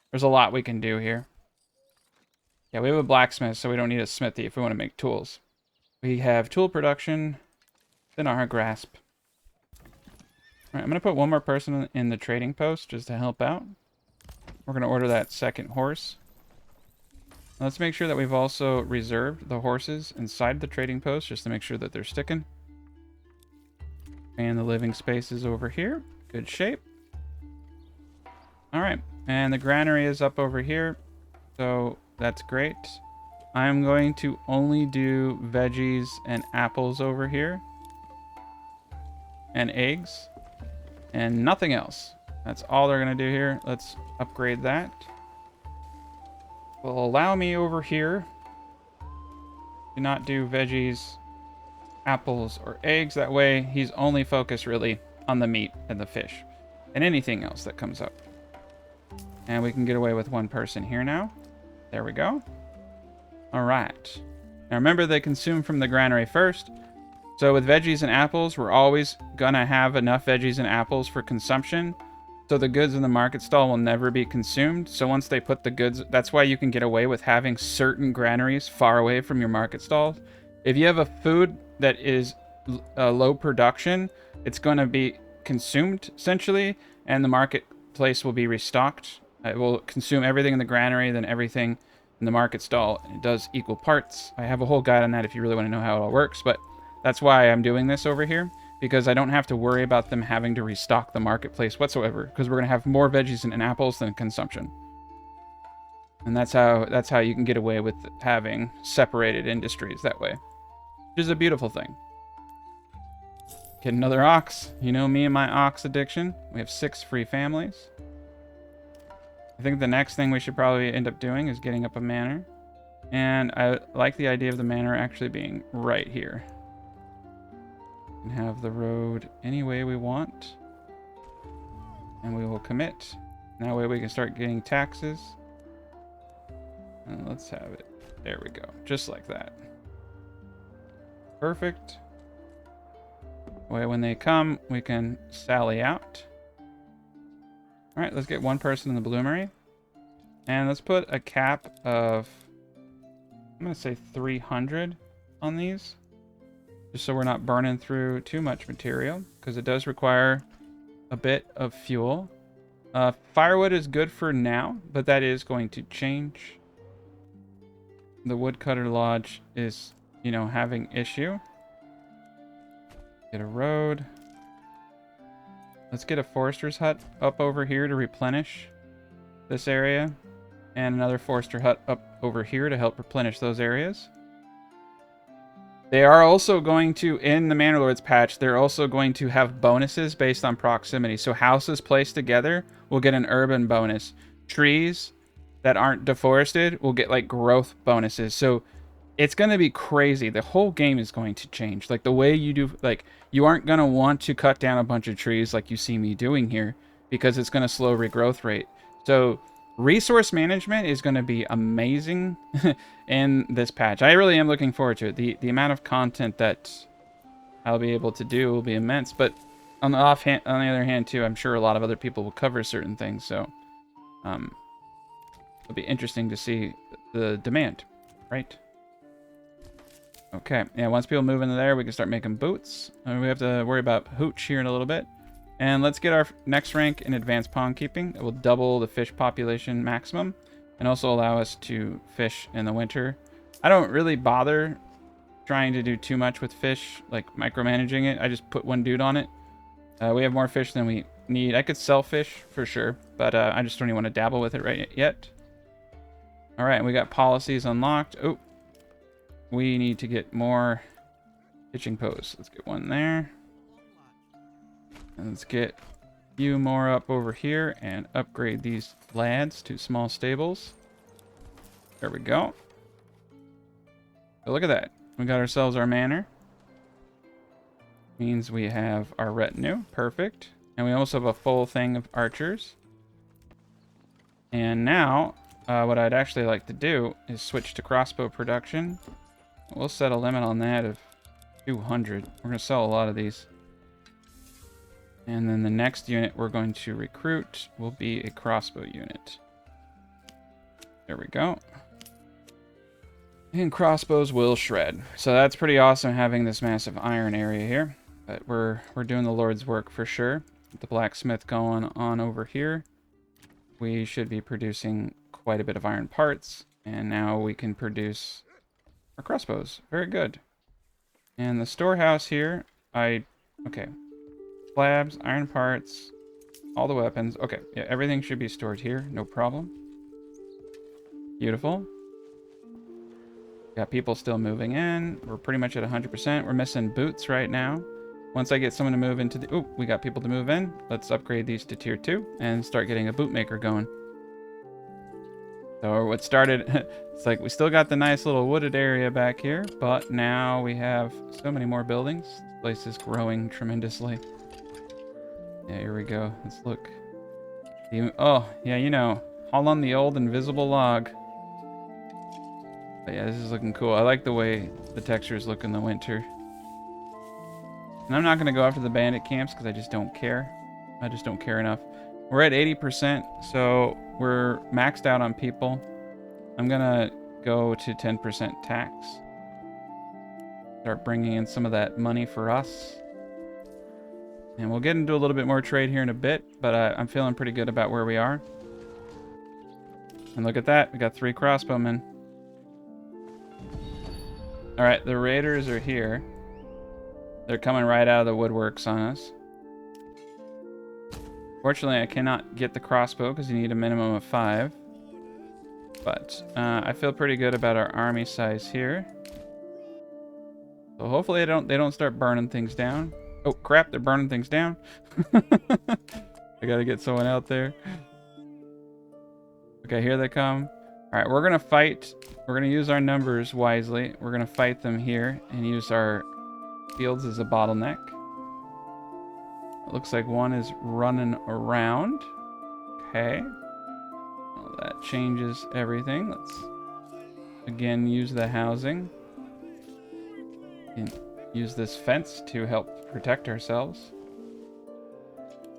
There's a lot we can do here. Yeah, we have a blacksmith, so we don't need a smithy if we want to make tools. We have tool production in our grasp. Alright, I'm going to put 1 more person in the trading post just to help out. We're going to order that 2nd horse. Let's make sure that we've also reserved the horses inside the trading post just to make sure that they're sticking. And the living spaces over here. Good shape. Alright, and the granary is up over here. So that's great. I'm going to only do veggies and apples over here. and eggs and nothing else. That's all they're going to do here. Let's upgrade that. Will allow me over here to not do veggies, apples, or eggs. That way he's only focused really on the meat and the fish and anything else that comes up. And we can get away with one person here now. There we go. All right. Now remember, they consume from the granary first. So with veggies and apples, we're always gonna have enough veggies and apples for consumption. So the goods in the market stall will never be consumed. So once they put the goods, that's why you can get away with having certain granaries far away from your market stalls. If you have a food that is low production, it's going to be consumed essentially, and the marketplace will be restocked. It will consume everything in the granary, then everything in the market stall. It does equal parts. I have a whole guide on that if you really want to know how it all works, but that's why I'm doing this over here, because I don't have to worry about them having to restock the marketplace whatsoever, because we're going to have more veggies and apples than consumption. And that's how you can get away with having separated industries that way, which is a beautiful thing. Get another ox. You know me and my ox addiction. We have 6 free families. I think the next thing we should probably end up doing is getting up a manor. And I like the idea of the manor actually being right here. And have the road any way we want. And we will commit. That way we can start getting taxes. And let's have it. There we go. Just like that. Perfect. Way when they come, we can sally out. All right, let's get one person in the bloomery. And let's put a cap of, I'm going to say 300 on these. Just so we're not burning through too much material, because it does require a bit of fuel. Firewood is good for now, but that is going to change. The woodcutter lodge is, you know, having issue. Get a road. Let's get a forester's hut up over here to replenish this area. And another forester hut up over here to help replenish those areas. They are also going to, in the Manor Lords patch, they're also going to have bonuses based on proximity. So houses placed together will get an urban bonus. Trees that aren't deforested will get like growth bonuses. So it's going to be crazy. The whole game is going to change. Like the way you do, like you aren't going to want to cut down a bunch of trees like you see me doing here, because it's going to slow regrowth rate. So resource management is going to be amazing in this patch. I really am looking forward to it. The amount of content that I'll be able to do will be immense. But on the other hand too, I'm sure a lot of other people will cover certain things. So it'll be interesting to see the demand, right? Okay, yeah, once people move into there, we can start making boots. We have to worry about hooch here in a little bit. And let's get our next rank in advanced pond keeping. It will double the fish population maximum and also allow us to fish in the winter. I don't really bother trying to do too much with fish, like micromanaging it. I just put one dude on it. We have more fish than we need. I could sell fish for sure, but I just don't even want to dabble with it right yet. All right, we got policies unlocked. Oh, we need to get more pitching posts. Let's get one there. And let's get a few more up over here and upgrade these lads to small stables. There we go. So look at that. We got ourselves our manor. Means we have our retinue. Perfect. And we also have a full thing of archers. And now, what I'd actually like to do is switch to crossbow production. We'll set a limit on that of 200. We're going to sell a lot of these. And then the next unit we're going to recruit will be a crossbow unit. There we go. And crossbows will shred. So that's pretty awesome having this massive iron area here. But we're doing the Lord's work for sure. With the blacksmith going on over here, we should be producing quite a bit of iron parts. And now we can produce our crossbows. Very good. And the storehouse here, okay. Slabs, iron parts, all the weapons. Okay, yeah, everything should be stored here. No problem. Beautiful. Got people still moving in. We're pretty much at 100%. We're missing boots right now. once I get someone to move into the... Oh, we got people to move in. Let's upgrade these to tier 2 and start getting a bootmaker going. So what started... It's like we still got the nice little wooded area back here, but now we have so many more buildings. This place is growing tremendously. Yeah, here we go. Let's look. Oh, yeah, you know, haul on the old invisible log. But yeah, this is looking cool. I like the way the textures look in the winter. And I'm not going to go after the bandit camps because I just don't care. I just don't care enough. We're at 80%, so we're maxed out on people. I'm going to go to 10% tax. Start bringing in some of that money for us. And we'll get into a little bit more trade here in a bit, but I'm feeling pretty good about where we are. And look at that. We got 3 crossbowmen. Alright, the raiders are here. They're coming right out of the woodworks on us. Fortunately, I cannot get the crossbow because you need a minimum of 5. But I feel pretty good about our army size here. So hopefully they don't start burning things down. Oh crap, they're burning things down. I gotta get someone out there. Okay, here they come. Alright, we're gonna fight. We're gonna use our numbers wisely. We're gonna fight them here and use our fields as a bottleneck. It looks like one is running around. Okay. Well, that changes everything. Let's again use the housing. And use this fence to help protect ourselves.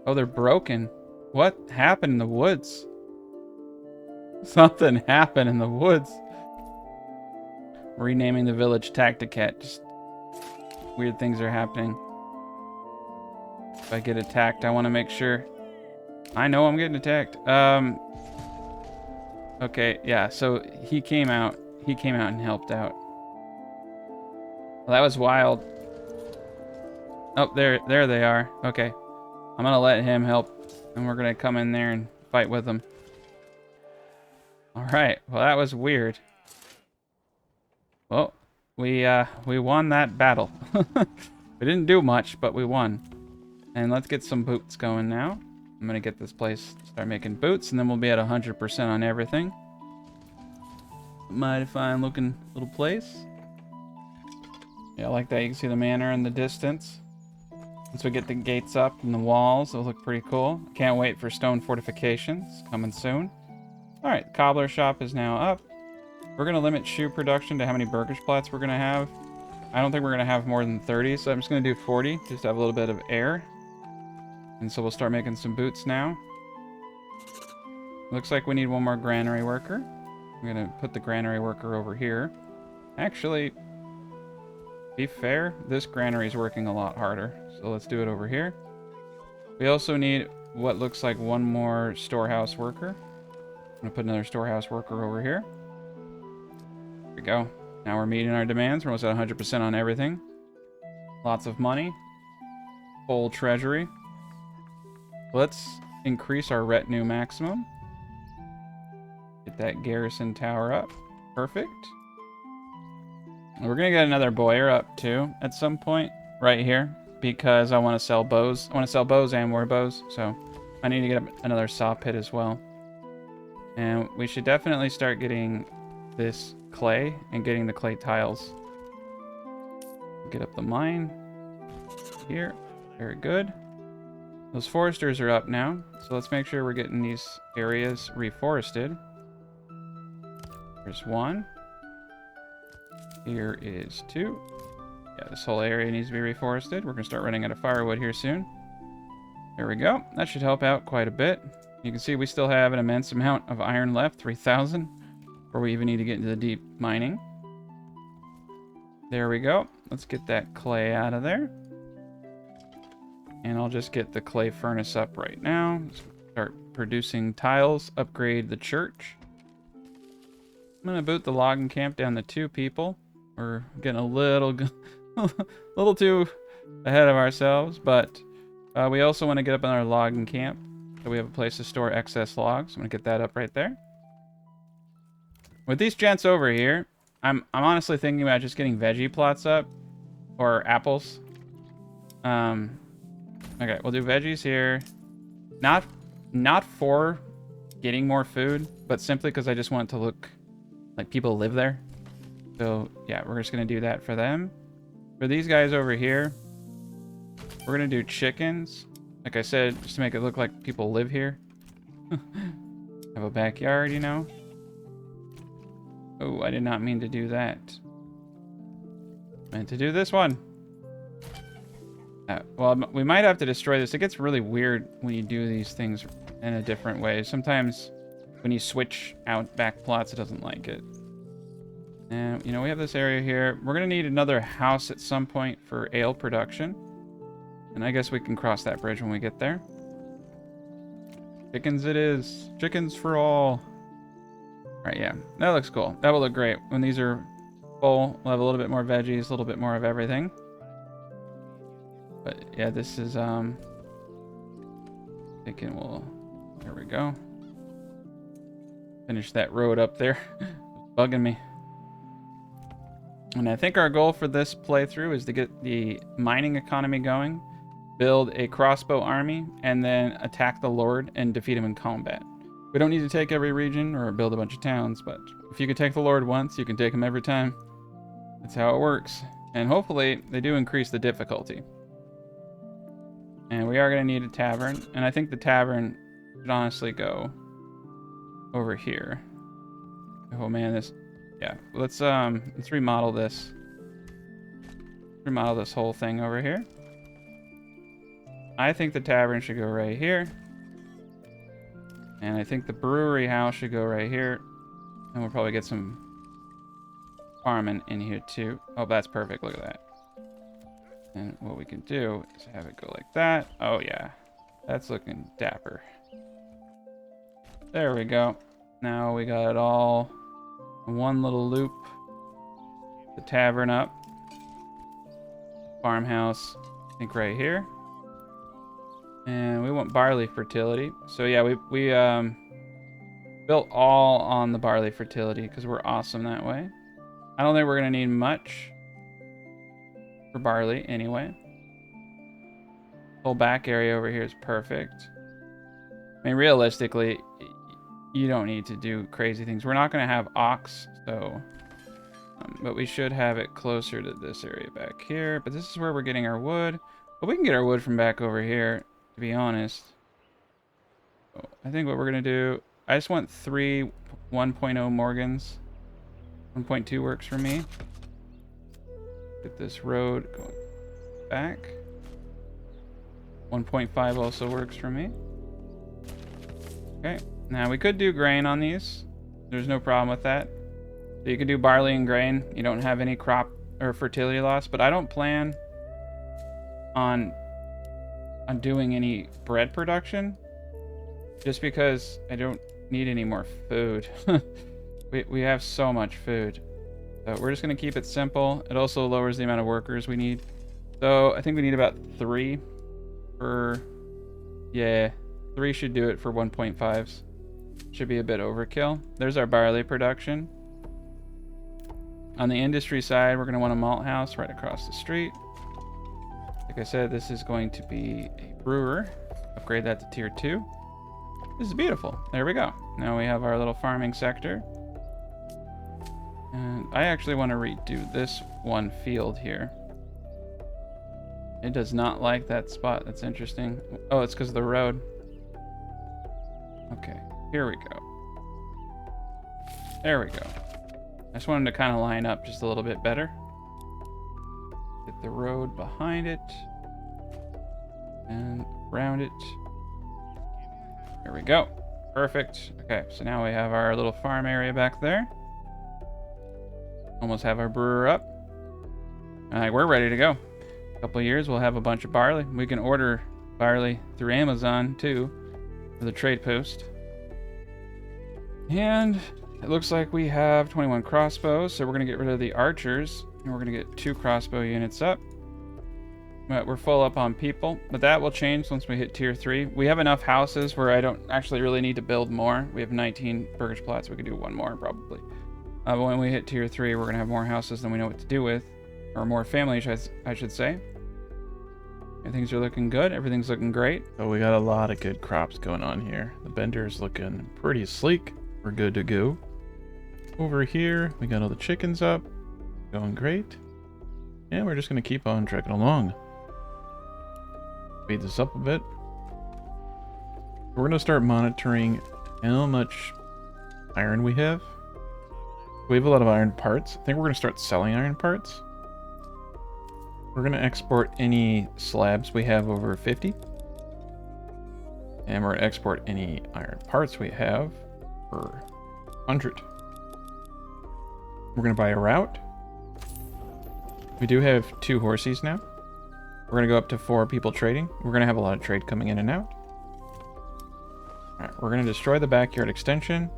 Oh, they're broken. What happened in the woods? Something happened in the woods. Renaming the village Tacticat. Just weird things are happening. If I get attacked, I want to make sure. I know I'm getting attacked. Okay, yeah, so he came out and helped out. Well, that was wild. Oh, there they are. Okay. I'm gonna let him help, and we're gonna come in there and fight with him. Alright, well that was weird. Well, we won that battle. We didn't do much, but we won. And let's get some boots going now. I'm gonna get this place, start making boots, and then we'll be at 100% on everything. Mighty fine looking little place. Yeah, I like that. You can see the manor in the distance. Once we get the gates up and the walls, it'll look pretty cool. Can't wait for stone fortifications coming soon. Alright, cobbler shop is now up. We're going to limit shoe production to how many burgers plots we're going to have. I don't think we're going to have more than 30, so I'm just going to do 40, just to have a little bit of air. And so we'll start making some boots now. Looks like we need one more granary worker. I'm going to put the granary worker over here. Actually, be fair, this granary is working a lot harder, so let's do it over here. We also need what looks like one more storehouse worker. I'm going to put another storehouse worker over here. There we go. Now we're meeting our demands. We're almost at 100% on everything. Lots of money. Full treasury. Let's increase our retinue maximum. Get that garrison tower up. Perfect. We're going to get another boyer up too at some point right here because I want to sell bows. I want to sell bows and more bows, so I need to get another saw pit as well. And we should definitely start getting this clay and getting the clay tiles. Get up the mine here. Very good. Those foresters are up now, so let's make sure we're getting these areas reforested. There's one. Here is 2. Yeah, this whole area needs to be reforested. We're going to start running out of firewood here soon. There we go. That should help out quite a bit. You can see we still have an immense amount of iron left, 3,000, before we even need to get into the deep mining. There we go. Let's get that clay out of there. And I'll just get the clay furnace up right now. Start producing tiles, upgrade the church. I'm going to boot the logging camp down to 2 people. We're getting a little too ahead of ourselves, but we also want to get up in our logging camp. So we have a place to store excess logs. I'm going to get that up right there. With these gents over here, I'm honestly thinking about just getting veggie plots up. Or apples. Okay, we'll do veggies here. Not for getting more food, but simply because I just want it to look like people live there. So yeah, we're just gonna do that for them. For these guys over here, we're gonna do chickens. Like I said, just to make it look like people live here. Have a backyard, you know. Oh, I did not mean to do that. Meant to do this one. Well, we might have to destroy this. It gets really weird when you do these things in a different way. Sometimes when you switch out back plots, it doesn't like it. And, you know, we have this area here. We're going to need another house at some point for ale production. And I guess we can cross that bridge when we get there. Chickens it is. Chickens for all. All right, yeah. That looks cool. That will look great. When these are full, we'll have a little bit more veggies, a little bit more of everything. But yeah, this is thinking we'll, there we go. Finish that road up there. It's bugging me. And I think our goal for this playthrough is to get the mining economy going, build a crossbow army, and then attack the Lord and defeat him in combat. We don't need to take every region or build a bunch of towns, but if you can take the Lord once, you can take him every time. That's how it works. And hopefully they do increase the difficulty. And we are going to need a tavern. And I think the tavern should honestly go over here. Oh man, this... Yeah, let's remodel this. Remodel this whole thing over here. I think the tavern should go right here. And I think the brewery house should go right here. And we'll probably get some farming in here too. Oh, that's perfect. Look at that. And what we can do is have it go like that. Oh, yeah. That's looking dapper. There we go. Now we got it all in one little loop. The tavern up. Farmhouse, I think right here. And we want barley fertility. So yeah, we built all on the barley fertility because we're awesome that way. I don't think we're going to need much for barley anyway. Whole back area over here is perfect. I mean, realistically, you don't need to do crazy things. We're not going to have ox, so... but we should have it closer to this area back here. But this is where we're getting our wood. But we can get our wood from back over here, to be honest. So I think what we're going to do... I just want 3 1.0 Morgans. 1.2 works for me. Get this road going back. 1.5 also works for me. Okay, now we could do grain on these. There's no problem with that. So you could do barley and grain. You don't have any crop or fertility loss, but I don't plan on doing any bread production just because I don't need any more food. we have so much food. So we're just going to keep it simple. It also lowers the amount of workers we need. So I think we need about 3 for... Yeah, 3 should do it for 1.5s. Should be a bit overkill. There's our barley production. On the industry side, we're going to want a malt house right across the street. Like I said, this is going to be a brewer. Upgrade that to tier 2. This is beautiful. There we go. Now we have our little farming sector. And I actually want to redo this one field here. It does not like that spot. That's interesting. Oh, it's because of the road. Okay, here we go. There we go. I just wanted to kind of line up just a little bit better. Get the road behind it. And around it. There we go. Perfect. Okay, so now we have our little farm area back there. Almost have our brewer up. All right, we're ready to go. A couple of years, we'll have a bunch of barley. We can order barley through Amazon, too, for the trade post. And it looks like we have 21 crossbows, so we're going to get rid of the archers, and we're going to get 2 crossbow units up. But we're full up on people, but that will change once we hit tier 3. We have enough houses where I don't actually really need to build more. We have 19 burgage plots, we could do 1 more, probably. But when we hit tier 3, we're going to have more houses than we know what to do with. Or more families, I should say. Things are looking good. Everything's looking great. So we got a lot of good crops going on here. The bender's looking pretty sleek. We're good to go. Over here, we got all the chickens up. Going great. And we're just going to keep on trekking along. Speed this up a bit. We're going to start monitoring how much iron we have. We have a lot of iron parts. I think we're going to start selling iron parts. We're going to export any slabs we have over 50. And we're going to export any iron parts we have for 100. We're going to buy a route. We do have 2 horses now. We're going to go up to 4 people trading. We're going to have a lot of trade coming in and out. Alright, we're going to destroy the backyard extension.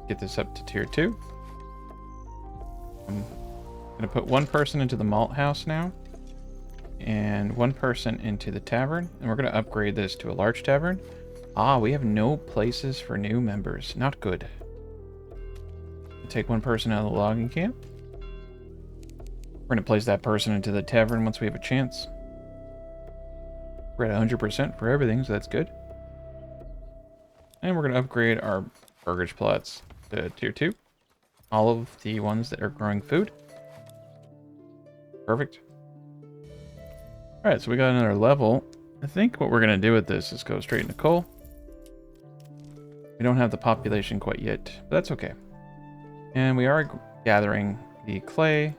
Get this up to tier 2. I'm going to put 1 person into the malt house now. And 1 person into the tavern. And we're going to upgrade this to a large tavern. Ah, we have no places for new members. Not good. Take 1 person out of the logging camp. We're going to place that person into the tavern once we have a chance. We're at 100% for everything, so that's good. And we're going to upgrade our burgage plots to tier 2. All of the ones that are growing food. Perfect. Alright, so we got another level. I think what we're going to do with this is go straight into coal. We don't have the population quite yet, but that's okay. And we are gathering the clay.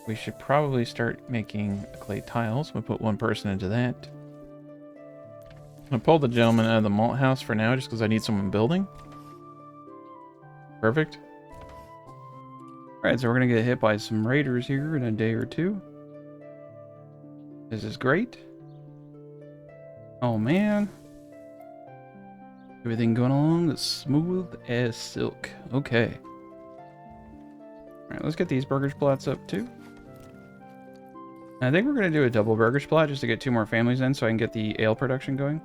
We should probably start making clay tiles. We'll put 1 person into that. I'm going to pull the gentleman out of the malt house for now, just because I need someone building. Perfect. Alright, so we're going to get hit by some raiders here in a day or 2. This is great. Oh man. Everything going along is smooth as silk. Okay. Alright, let's get these burgage plots up too. I think we're going to do a double burgage plot just to get 2 more families in so I can get the ale production going.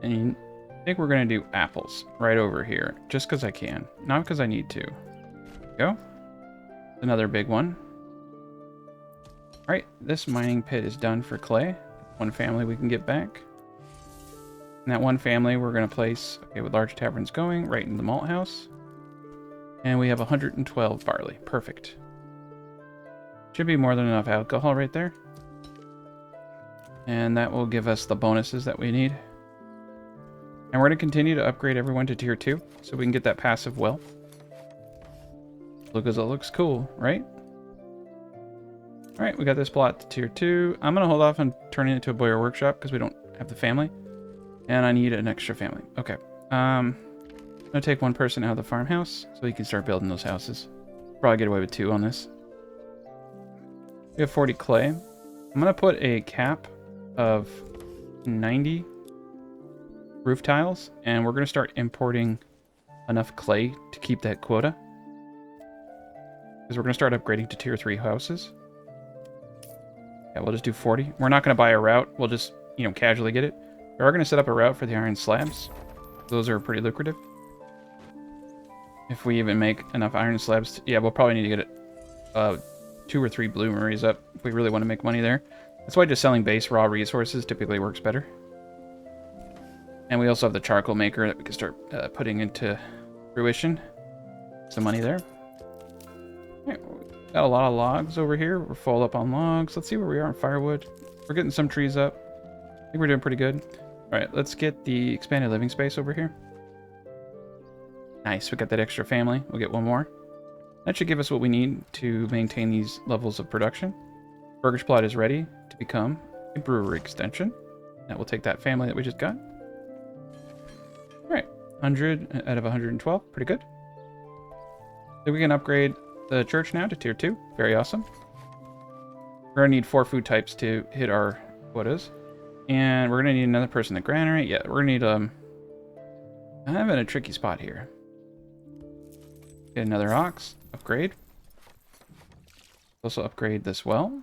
And I think we're going to do apples right over here, just because I can, not because I need to. Go. Another big one. Alright, this mining pit is done for clay. 1 family we can get back. And that 1 family we're going to place, okay, with large taverns going, right in the malt house. And we have 112 barley. Perfect. Should be more than enough alcohol right there. And that will give us the bonuses that we need. And we're going to continue to upgrade everyone to tier 2 so we can get that passive wealth. Because it looks cool, right? Alright, we got this plot to tier 2. I'm going to hold off on turning it into a boiler workshop because we don't have the family. And I need an extra family. Okay. I'm going to take 1 person out of the farmhouse so he can start building those houses. Probably get away with 2 on this. We have 40 clay. I'm going to put a cap of 90 roof tiles, and we're going to start importing enough clay to keep that quota. Because we're going to start upgrading to tier 3 houses. Yeah, we'll just do 40. We're not going to buy a route. We'll just, casually get it. We are going to set up a route for the iron slabs. Those are pretty lucrative. If we even make enough iron slabs, yeah, we'll probably need to get it 2 or 3 bloomeries up if we really want to make money there. That's why just selling base raw resources typically works better. And we also have the charcoal maker that we can start putting into fruition. Some money there. Right, got a lot of logs over here. We're full up on logs. Let's see where we are on firewood. We're getting some trees up. I think we're doing pretty good. Alright, let's get the expanded living space over here. Nice, we got that extra family. We'll get 1 more. That should give us what we need to maintain these levels of production. Burgage plot is ready to become a brewery extension. That will take that family that we just got. Alright, 100 out of 112. Pretty good. So we can upgrade the church now to tier 2. Very awesome. We're going to need 4 food types to hit our quotas. And we're going to need another person to granary. Yeah, we're going to need... I'm in a tricky spot here. Get another ox. Upgrade. Also upgrade this well.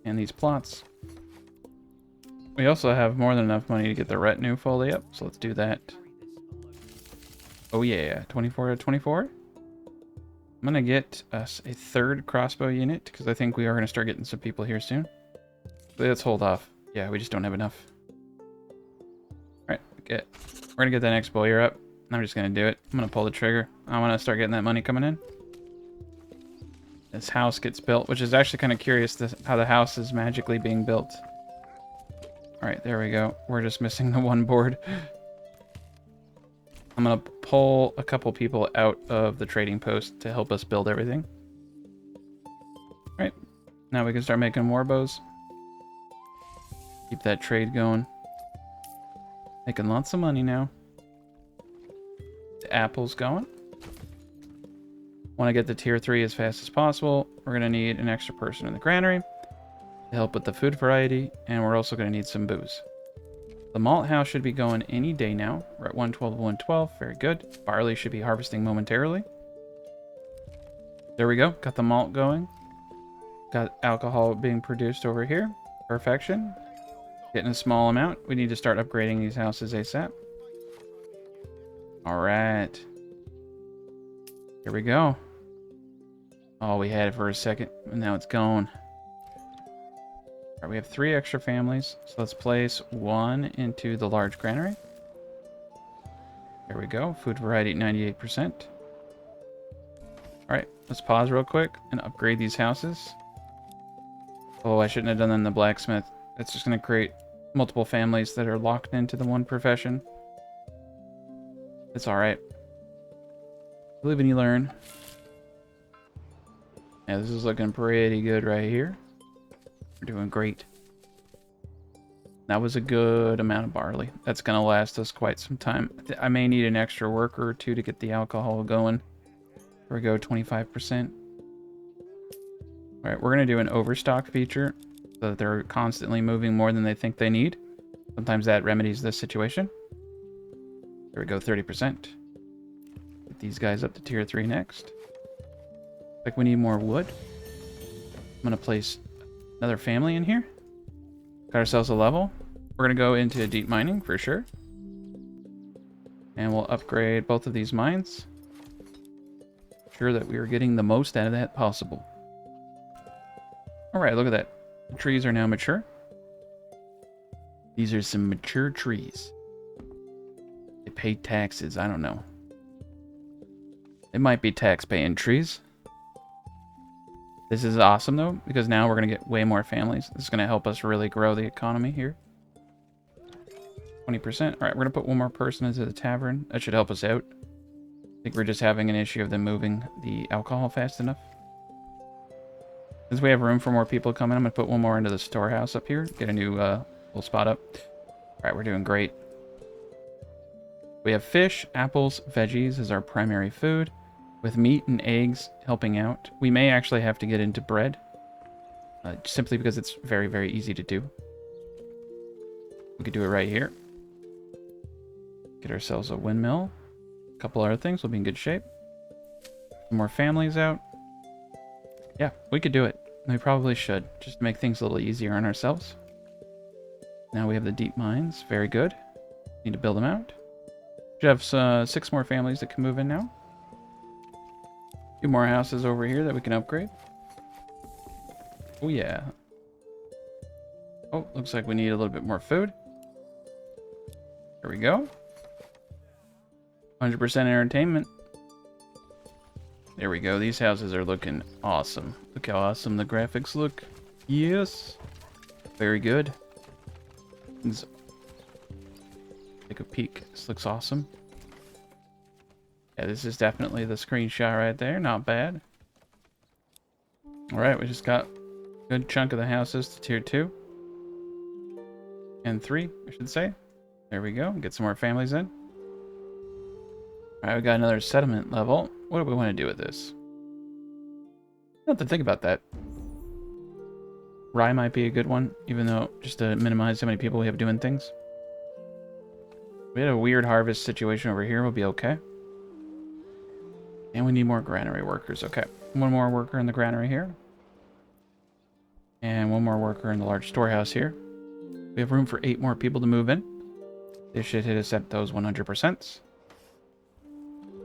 And these plots. We also have more than enough money to get the retinue fully up. So let's do that. Oh yeah, 24 out of 24. I'm I'm going to get us a third crossbow unit because I think we are going to start getting some people here soon. Let's hold off. Yeah, we just don't have enough. Alright, we're going to get that next bowyer up. I'm just going to do it. I'm going to pull the trigger. I want to start getting that money coming in. This house gets built, which is actually kind of curious how the house is magically being built. Alright, there we go. We're just missing the one board. I'm going to pull a couple people out of the trading post to help us build everything. Alright, now we can start making more bows. Keep that trade going. Making lots of money now. The apple's going. Want to get to tier 3 as fast as possible. We're going to need an extra person in the granary to help with the food variety, and we're also going to need some booze. The malt house should be going any day now. We're at 112 to 112. Very good. Barley should be harvesting momentarily. There we go. Got the malt going. Got alcohol being produced over here. Perfection. Getting a small amount. We need to start upgrading these houses ASAP. Alright. Here we go. Oh, we had it for a second, and now it's gone. Alright, we have 3 extra families, so let's place 1 into the large granary. There we go. Food variety at 98%. Alright, let's pause real quick and upgrade these houses. Oh, I shouldn't have done that in the blacksmith. It's just going to create multiple families that are locked into the one profession. It's alright. Live and you learn. Yeah, this is looking pretty good right here. We're doing great. That was a good amount of barley. That's going to last us quite some time. I may need an extra worker or 2 to get the alcohol going. Here we go, 25%. Alright, we're going to do an overstock feature so that they're constantly moving more than they think they need. Sometimes that remedies this situation. Here we go, 30%. Get these guys up to tier 3 next. Like we need more wood. I'm going to place another family in here. Got ourselves a level. We're going to go into deep mining for sure. And we'll upgrade both of these mines. Sure that we are getting the most out of that possible. Alright, look at that. The trees are now mature. These are some mature trees. They pay taxes. I don't know. They might be tax-paying trees. This is awesome, though, because now we're going to get way more families. This is going to help us really grow the economy here. 20%. All right, we're going to put one more person into the tavern. That should help us out. I think we're just having an issue of them moving the alcohol fast enough. Since we have room for more people coming, I'm going to put one more into the storehouse up here. Get a new little spot up. All right, we're doing great. We have fish, apples, veggies as our primary food, with meat and eggs helping out. We may actually have to get into bread, simply because it's very, very easy to do. We could do it right here. Get ourselves a windmill. A couple other things, we'll be in good shape. Some more families out. Yeah, we could do it. We probably should, just to make things a little easier on ourselves. Now we have the deep mines. Very good. Need to build them out. Should have 6 more families that can move in now. 2 more houses over here that we can upgrade. Oh, yeah. Oh, looks like we need a little bit more food. There we go. 100% entertainment. There we go. These houses are looking awesome. Look how awesome the graphics look. Yes. Very good. Let's take a peek. This looks awesome. Yeah, this is definitely the screenshot right there. Not bad. Alright, we just got a good chunk of the houses to tier 2. And 3, I should say. There we go. Get some more families in. Alright, we got another settlement level. What do we want to do with this? I have to think about that. Rye might be a good one, even though just to minimize how many people we have doing things. We had a weird harvest situation over here. We'll be okay. And we need more granary workers. Okay. One more worker in the granary here. And one more worker in the large storehouse here. We have room for 8 more people to move in. This should hit us at those 100%.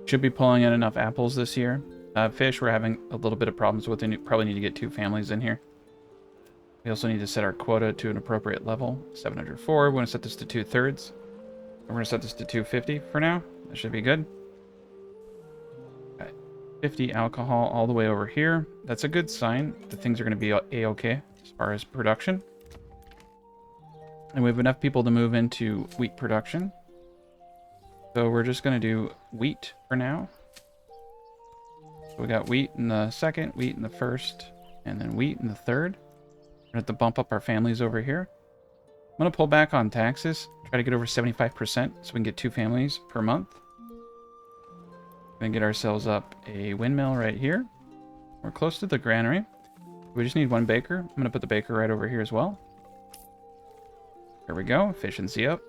Should be pulling in enough apples this year Fish, we're having a little bit of problems with. Probably need to get 2 families in here. We also need to set our quota to an appropriate level. 704. We want to set this to 2/3. We're going to set this to 250 for now. That should be good. Okay. 50 alcohol all the way over here. That's a good sign that things are going to be a-okay as far as production. And we have enough people to move into wheat production. So we're just going to do wheat for now. So we got wheat in the second, wheat in the first, and then wheat in the third. We're going to have to bump up our families over here. I'm going to pull back on taxes. Try to get over 75% so we can get 2 families per month. We're going to get ourselves up a windmill right here. We're close to the granary. We just need 1 baker. I'm going to put the baker right over here as well. There we go. Efficiency up.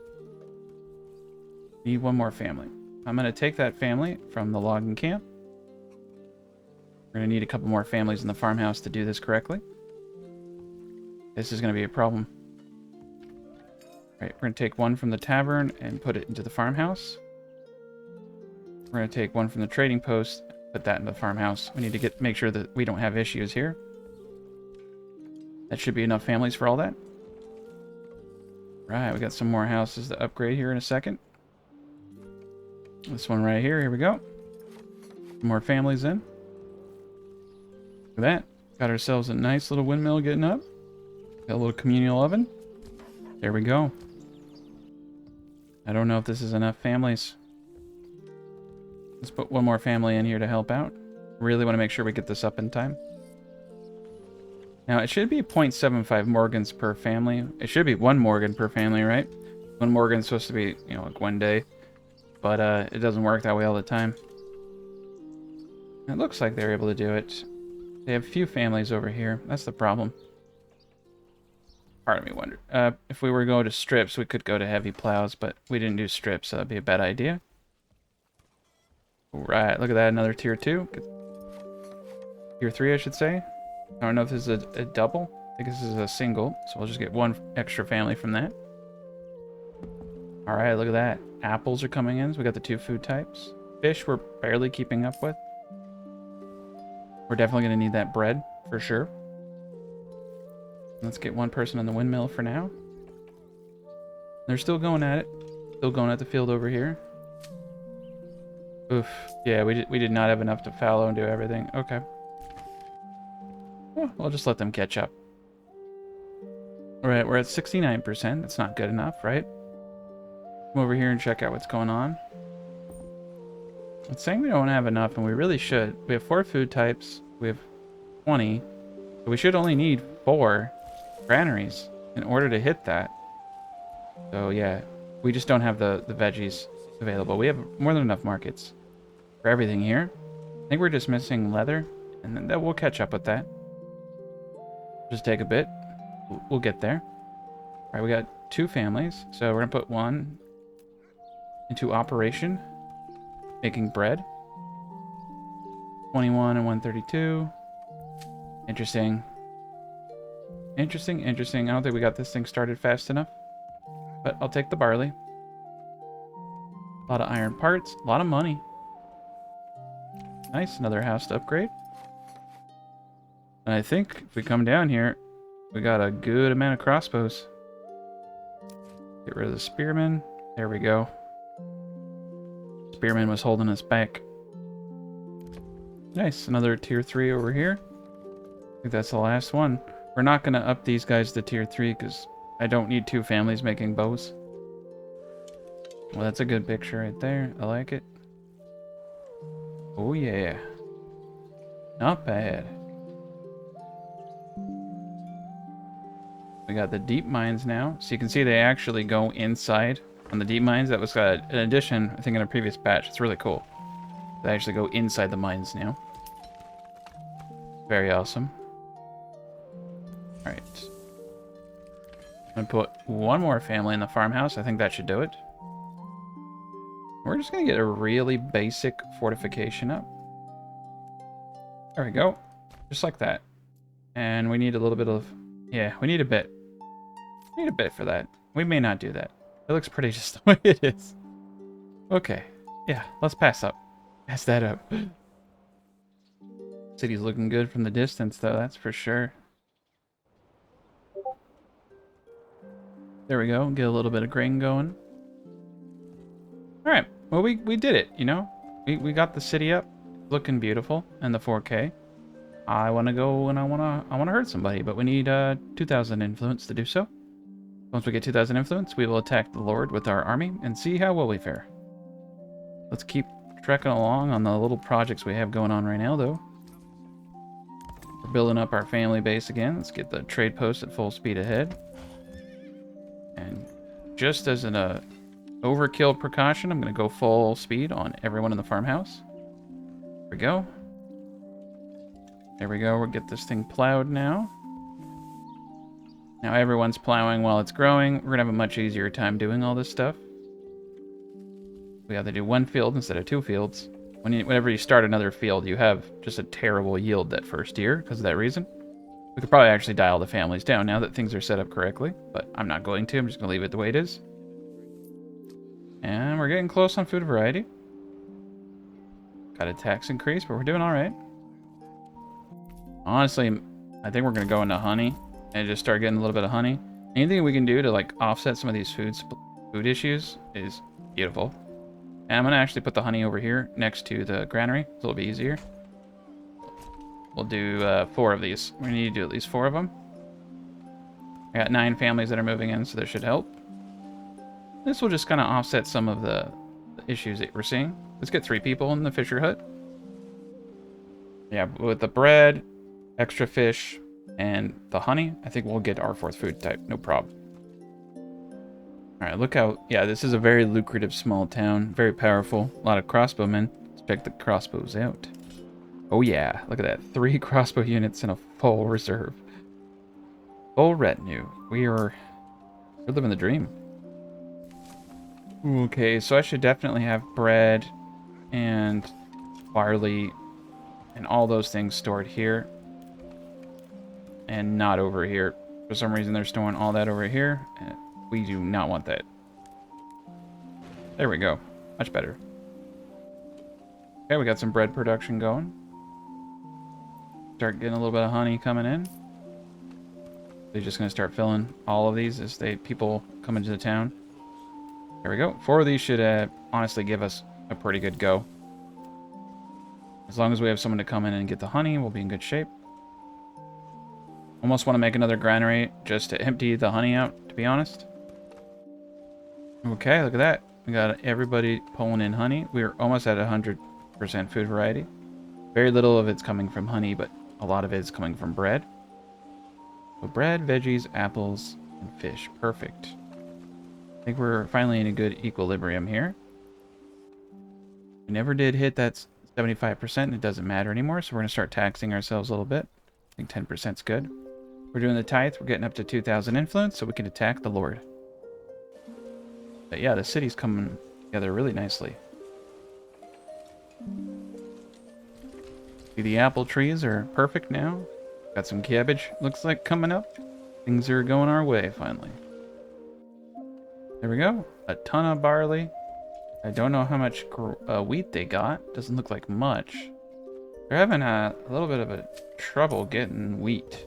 Need 1 more family. I'm going to take that family from the logging camp. We're going to need a couple more families in the farmhouse to do this correctly. This is going to be a problem. All right, we're going to take 1 from the tavern and put it into the farmhouse. We're going to take 1 from the trading post, put that into the farmhouse. We need to make sure that we don't have issues here. That should be enough families for all that. Right, we got some more houses to upgrade here in a second. This one right here we go. More families in. Look at that. Got ourselves a nice little windmill getting up. Got a little communal oven. There we go. I don't know if this is enough families. Let's put 1 more family in here to help out. Really want to make sure we get this up in time. Now, it should be 0.75 Morgans per family. It should be 1 Morgan per family, right? 1 Morgan's supposed to be, you know, like 1 day. But it doesn't work that way all the time. It looks like they're able to do it. They have few families over here. That's the problem. Part of me wondered. If we were to go to strips, we could go to heavy plows, but we didn't do strips, so that'd be a bad idea. Right, look at that, another tier 2. Tier 3, I should say. I don't know if this is a double. I think this is a single, so we'll just get 1 extra family from that. Alright, look at that. Apples are coming in, so we got the 2 food types. Fish, we're barely keeping up with. We're definitely going to need that bread, for sure. Let's get 1 person on the windmill for now. They're still going at it. Still going at the field over here. Oof. Yeah, we did not have enough to fallow and do everything. Okay. Well, we'll just let them catch up. Alright, we're at 69%. That's not good enough, right? Come over here and check out what's going on. It's saying we don't have enough, and we really should. We have 4 food types. We have 20. So we should only need 4 granaries in order to hit that. So yeah, we just don't have the veggies available. We have more than enough markets for everything here. I think we're just missing leather, and then we'll catch up with that. Just take a bit. We'll get there. All right, we got 2 families, so we're gonna put 1 into operation, making bread. 21 and 132. Interesting. Interesting. I don't think we got this thing started fast enough, but I'll take the barley. A lot of iron parts, a lot of money. Nice, another house to upgrade. And I think if we come down here, we got a good amount of crossbows. Get rid of the spearmen. There we go. Spearman was holding us back. Nice, another tier 3 over here. I think that's the last one. We're not going to up these guys to tier 3 because I don't need 2 families making bows. Well, that's a good picture right there. I like it. Oh yeah. Not bad. We got the deep mines now. So you can see they actually go inside on the deep mines. That was an addition, I think, in a previous patch. It's really cool. They actually go inside the mines now. Very awesome. Alright. I'm going to put 1 more family in the farmhouse. I think that should do it. We're just going to get a really basic fortification up. There we go. Just like that. And we need a little bit of... Yeah, we need a bit. We need a bit for that. We may not do that. It looks pretty just the way it is. Okay. Yeah, let's pass up. Pass that up. City's looking good from the distance, though, that's for sure. There we go. Get a little bit of grain going. Alright. Well, we did it, you know? We got the city up. Looking beautiful. And the 4K. I want to go and I want to hurt somebody, but we need 2,000 influence to do so. Once we get 2,000 influence, we will attack the Lord with our army and see how well we fare. Let's keep trekking along on the little projects we have going on right now, though. We're building up our family base again. Let's get the trade post at full speed ahead. And just as an overkill precaution, I'm going to go full speed on everyone in the farmhouse. There we go. There we go. We'll get this thing plowed now. Now everyone's plowing while it's growing. We're going to have a much easier time doing all this stuff. We have to do one field instead of two fields. Whenever you start another field, you have just a terrible yield that first year because of that reason. We could probably actually dial the families down now that things are set up correctly, but I'm not going to. I'm just going to leave it the way it is. And we're getting close on food variety. Got a tax increase, but we're doing all right. Honestly, I think we're going to go into honey and just start getting a little bit of honey. Anything we can do to like offset some of these food issues is beautiful. And I'm going to actually put the honey over here next to the granary. So it'll be easier. We'll do 4 of these. We need to do at least 4 of them. I got 9 families that are moving in, so this should help. This will just kind of offset some of the issues that we're seeing. Let's get 3 people in the fisher hut. Yeah, with the bread, extra fish, and the honey, I think we'll get our 4th food type. No problem. Alright, look how... Yeah, this is a very lucrative small town. Very powerful. A lot of crossbowmen. Let's check the crossbows out. Oh yeah, look at that. 3 crossbow units and a full reserve. Full retinue. We're living the dream. Okay, so I should definitely have bread and barley and all those things stored here. And not over here. For some reason they're storing all that over here. And we do not want that. There we go. Much better. Okay, we got some bread production going. Start getting a little bit of honey coming in. They're just going to start filling all of these as people come into the town. There we go. 4 of these should honestly give us a pretty good go. As long as we have someone to come in and get the honey, we'll be in good shape. Almost want to make another granary just to empty the honey out, to be honest. Okay, look at that. We got everybody pulling in honey. We're almost at 100% food variety. Very little of it's coming from honey, but a lot of it is coming from bread. So bread, veggies, apples, and fish. Perfect. I think we're finally in a good equilibrium here. We never did hit that 75%, and it doesn't matter anymore, so we're going to start taxing ourselves a little bit. I think 10% is good. We're doing the tithe. We're getting up to 2,000 influence, so we can attack the Lord. But yeah, the city's coming together really nicely. See, the apple trees are perfect now. Got some cabbage, looks like, coming up. Things are going our way, finally. There we go. A ton of barley. I don't know how much wheat they got. Doesn't look like much. They're having a little bit of a trouble getting wheat.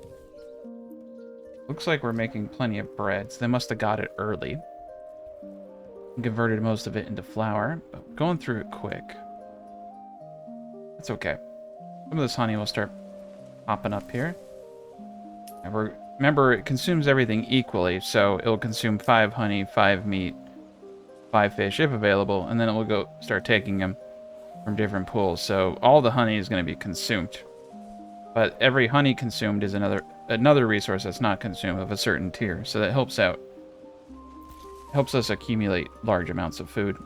Looks like we're making plenty of bread, so they must have got it early. And converted most of it into flour, but going through it quick. It's okay. Some of this honey will start popping up here. And remember, it consumes everything equally, so it'll consume 5 honey, 5 meat, 5 fish if available, and then it will go start taking them from different pools. So all the honey is going to be consumed. But every honey consumed is another resource that's not consumed of a certain tier, so that helps out. Helps us accumulate large amounts of food.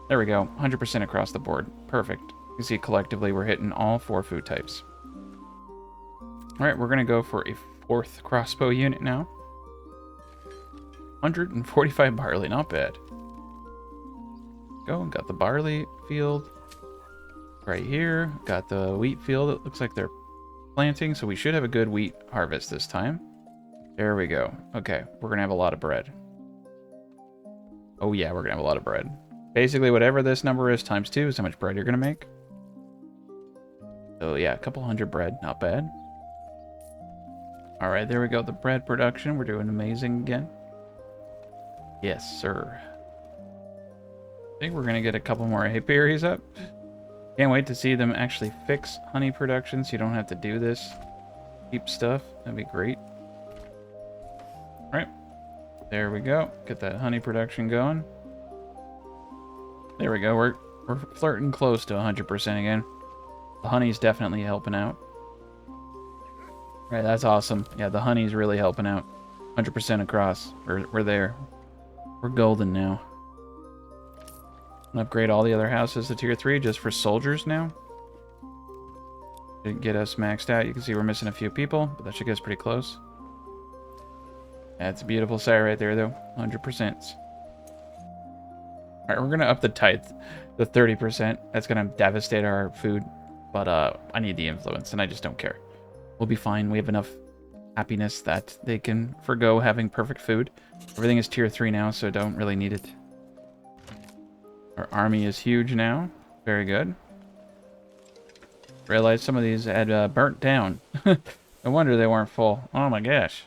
There we go, 100% across the board. Perfect. You see collectively we're hitting all 4 food types. Alright, we're going to go for a 4th crossbow unit now. 145 barley, not bad. Go, got the barley field right here. Got the wheat field. It looks like they're planting, so we should have a good wheat harvest this time. There we go. Okay, we're going to have a lot of bread. Oh yeah, we're going to have a lot of bread. Basically, whatever this number is times 2 is how much bread you're going to make. So yeah, a couple hundred bread, not bad. All right, there we go. The bread production, we're doing amazing again. Yes, sir. I think we're gonna get a couple more apiaries up. Can't wait to see them actually fix honey production so you don't have to do this cheap stuff. That'd be great. All right, there we go. Get that honey production going. There we go. We're flirting close to 100% again. The honey's definitely helping out. Right, that's awesome. Yeah, the honey's really helping out. 100% across. We're there. We're golden now. Upgrade all the other houses to tier 3 just for soldiers now. Should get us maxed out. You can see we're missing a few people, but that should get us pretty close. That's a beautiful sight right there, though. 100%. Alright, we're gonna up the tithe to 30%. That's gonna devastate our food. But I need the influence, and I just don't care. We'll be fine. We have enough happiness that they can forgo having perfect food. Everything is tier 3 now, so don't really need it. Our army is huge now. Very good. Realized some of these had burnt down. No wonder they weren't full. Oh my gosh.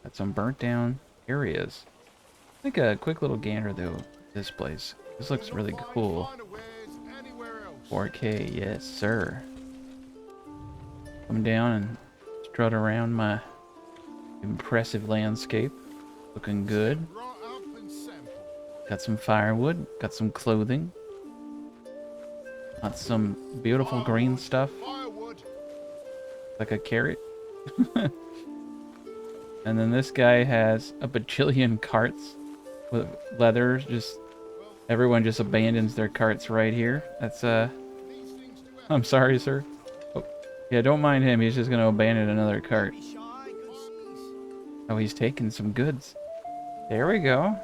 Got some burnt down areas. I think a quick little gander though. This place. This looks really cool. 4K, yes sir. Come down and strut around my impressive landscape. Looking good. Got some firewood, got some clothing. Got some beautiful green stuff. Like a carrot. And then this guy has a bajillion carts with leather. Just everyone just abandons their carts right here. That's I'm sorry, sir. Oh, yeah, don't mind him. He's just gonna abandon another cart. Oh, he's taking some goods. There we go.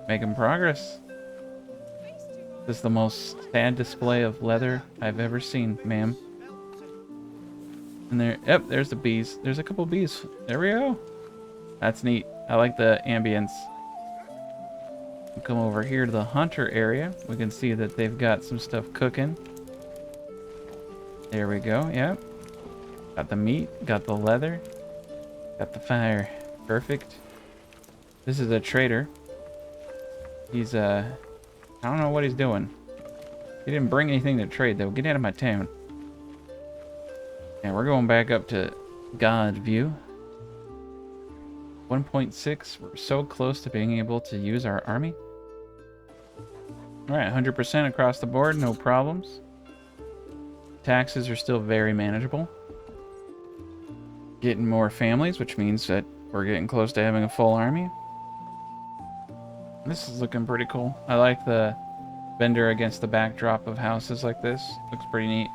Making progress. This is the most sad display of leather I've ever seen, ma'am. And there, yep, there's the bees. There's a couple bees. There we go. That's neat. I like the ambience. We'll come over here to the hunter area. We can see that they've got some stuff cooking. There we go. Yep. Got the meat. Got the leather. Got the fire. Perfect. This is a trader. He's I don't know what he's doing. He didn't bring anything to trade though. Get out of my town. And we're going back up to God view. 1.6. We're so close to being able to use our army. Alright, 100% across the board, no problems. Taxes are still very manageable. Getting more families, which means that we're getting close to having a full army. This is looking pretty cool. I like the vendor against the backdrop of houses like this. Looks pretty neat.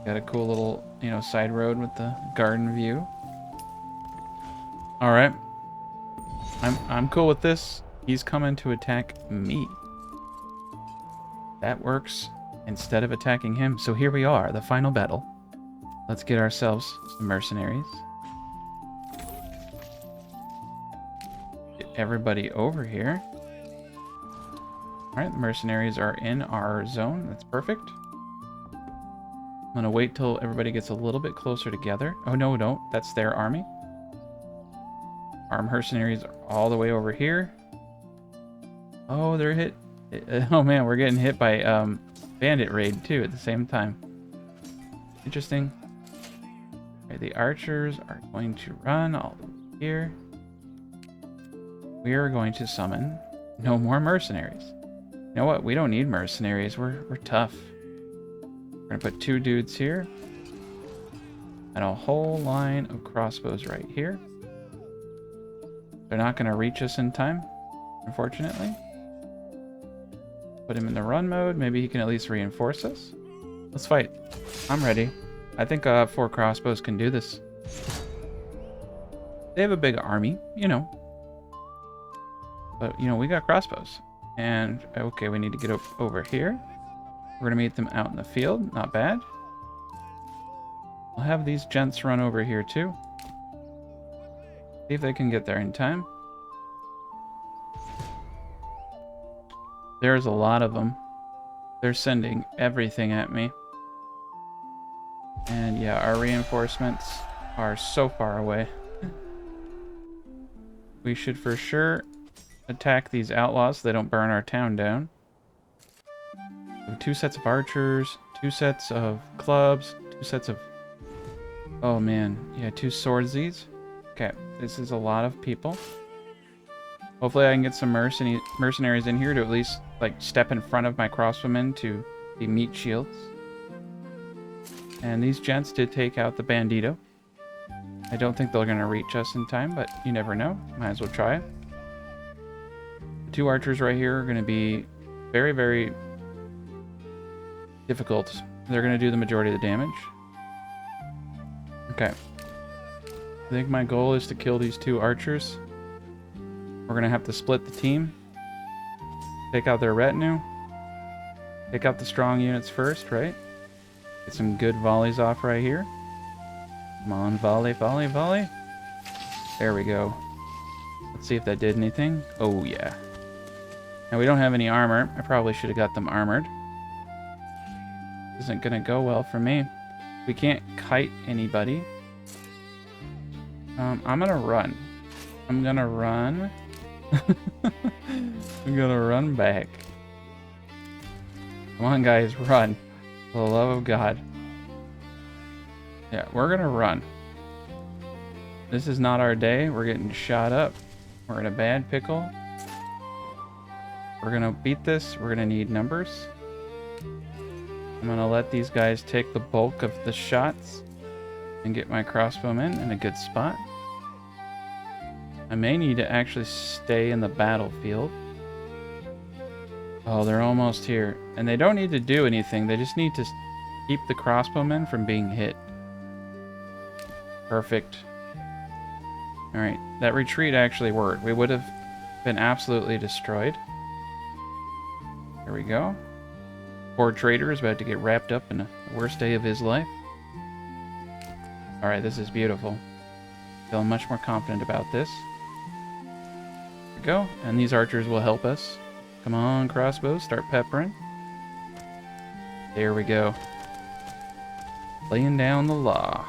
Got a cool little, you know, side road with the garden view. All right. I'm cool with this. He's coming to attack me. That works instead of attacking him. So here we are, the final battle. Let's get ourselves some mercenaries. Get everybody over here. All right, the mercenaries are in our zone. That's perfect. I'm gonna wait till everybody gets a little bit closer together. Oh, no, don't. That's their army. Our mercenaries are all the way over here. Oh, they're hit. Oh, man, we're getting hit by bandit raid, too, at the same time. Interesting. Okay, the archers are going to run all the way here. We are going to summon no more mercenaries. You know what? We don't need mercenaries. We're tough. We're going to put 2 dudes here. And a whole line of crossbows right here. They're not going to reach us in time, unfortunately. Put him in the run mode. Maybe he can at least reinforce us. Let's fight. I'm ready. I think 4 crossbows can do this. They have a big army, you know. But, you know, we got crossbows. And, okay, we need to get over here. We're going to meet them out in the field. Not bad. I'll have these gents run over here, too. See if they can get there in time. There's a lot of them. They're sending everything at me. And yeah, our reinforcements are so far away. We should for sure attack these outlaws so they don't burn our town down. So 2 sets of archers, 2 sets of clubs, 2 sets of... Oh man, yeah, 2 swordsies. Okay, this is a lot of people. Hopefully I can get some mercenaries in here to at least like step in front of my crossbowmen to be meat shields. And these gents did take out the bandito. I don't think they're going to reach us in time, but you never know. Might as well try it. The 2 archers right here are going to be very, very difficult. They're going to do the majority of the damage. Okay. I think my goal is to kill these 2 archers. We're going to have to split the team. Take out their retinue. Take out the strong units first, right? Get some good volleys off right here. Come on, volley, volley, volley. There we go. Let's see if that did anything. Oh, yeah. Now, we don't have any armor. I probably should have got them armored. Isn't going to go well for me. We can't kite anybody. I'm going to run. I'm going to run. I'm going to run back. Come on, guys, run. For the love of God. Yeah, we're gonna run. This is not our day. We're getting shot up. We're in a bad pickle. We're gonna beat this. We're gonna need numbers. I'm gonna let these guys take the bulk of the shots and get my crossbowmen in a good spot. I may need to actually stay in the battlefield. Oh, they're almost here. And they don't need to do anything. They just need to keep the crossbowmen from being hit. Perfect. Alright, that retreat actually worked. We would have been absolutely destroyed. There we go. Poor trader is about to get wrapped up in the worst day of his life. Alright, this is beautiful. Feeling much more confident about this. There we go. And these archers will help us. Come on, crossbows, start peppering. There we go. Laying down the law.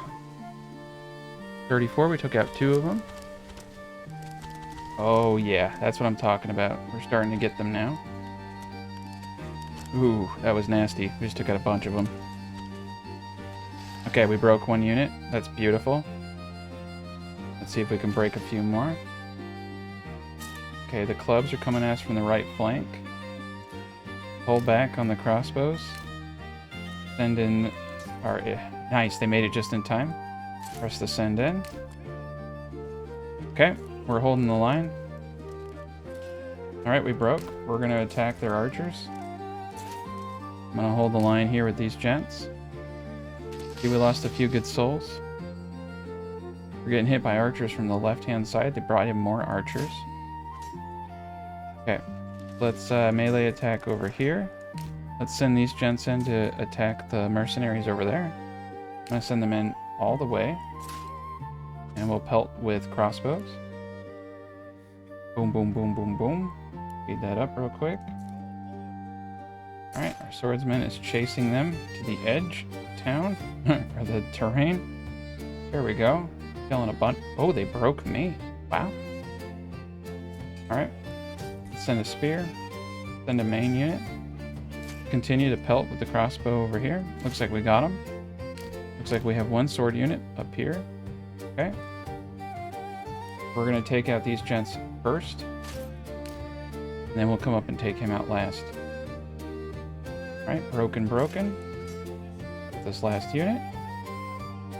34, we took out 2 of them. Oh yeah, that's what I'm talking about. We're starting to get them now. Ooh, that was nasty. We just took out a bunch of them. Okay, we broke 1 unit. That's beautiful. Let's see if we can break a few more. Okay, the clubs are coming at us from the right flank. Hold back on the crossbows. Send in our... Nice, they made it just in time. Press the send in. Okay, we're holding the line. Alright, we broke. We're going to attack their archers. I'm going to hold the line here with these gents. See, we lost a few good souls. We're getting hit by archers from the left-hand side. They brought in more archers. Okay, let's melee attack over here. Let's send these gents in to attack the mercenaries over there. I'm going to send them in all the way. And we'll pelt with crossbows. Boom, boom, boom, boom, boom. Speed that up real quick. Alright, our swordsman is chasing them to the edge of town, or the terrain. There we go. Killing a bunch. Oh, they broke me. Wow. Alright. Send a spear. Send a main unit. Continue to pelt with the crossbow over here. Looks like we got him. Looks like we have 1 sword unit up here. Okay. We're going to take out these gents first. And then we'll come up and take him out last. Alright, broken. This last unit.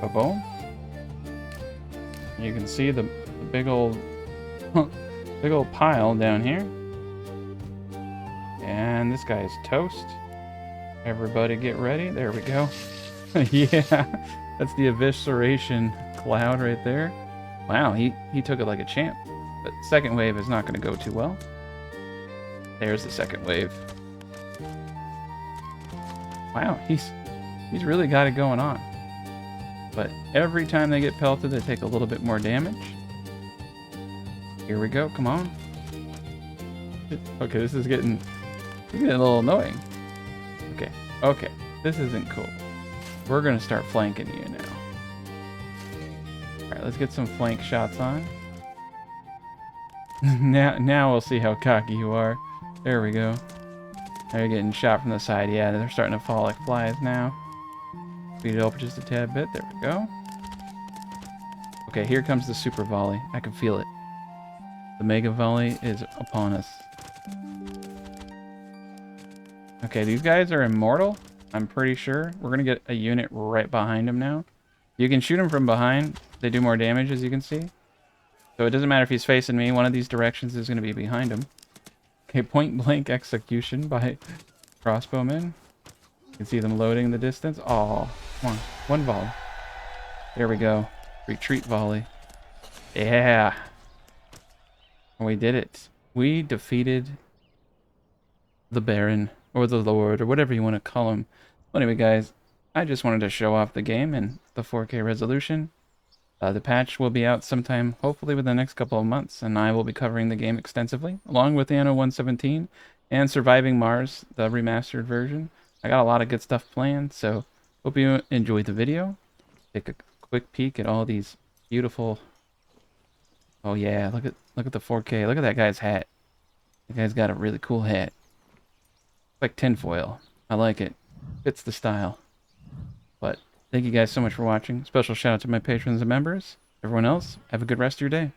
Ba-boom. You can see the big old pile down here. And this guy is toast. Everybody get ready. There we go. Yeah, that's the evisceration cloud right there. Wow, he took it like a champ. But second wave is not going to go too well. There's the second wave. Wow, he's really got it going on. But every time they get pelted, they take a little bit more damage. Here we go, come on. Okay, this is getting a little annoying. Okay, this isn't cool. We're gonna start flanking you now. Alright, let's get some flank shots on. now we'll see how cocky you are. There we go. Now you're getting shot from the side. Yeah, they're starting to fall like flies now. Speed it up just a tad bit. There we go. Okay, here comes the super volley. I can feel it. The mega volley is upon us. Okay, these guys are immortal. I'm pretty sure. We're going to get a unit right behind him now. You can shoot him from behind. They do more damage, as you can see. So it doesn't matter if he's facing me. One of these directions is going to be behind him. Okay, point blank execution by crossbowmen. You can see them loading in the distance. Oh, come on. One volley. There we go. Retreat volley. Yeah. We did it. We defeated the Baron, or the Lord, or whatever you want to call him. Well, anyway, guys, I just wanted to show off the game and the 4K resolution. The patch will be out sometime, hopefully within the next couple of months, and I will be covering the game extensively, along with Anno 117 and Surviving Mars, the remastered version. I got a lot of good stuff planned, so hope you enjoyed the video. Take a quick peek at all these beautiful... Oh yeah, look at the 4K. Look at that guy's hat. The guy's got a really cool hat. Like tinfoil. I like it. Fits the style. But thank you guys so much for watching. Special shout out to my patrons and members. Everyone else, have a good rest of your day.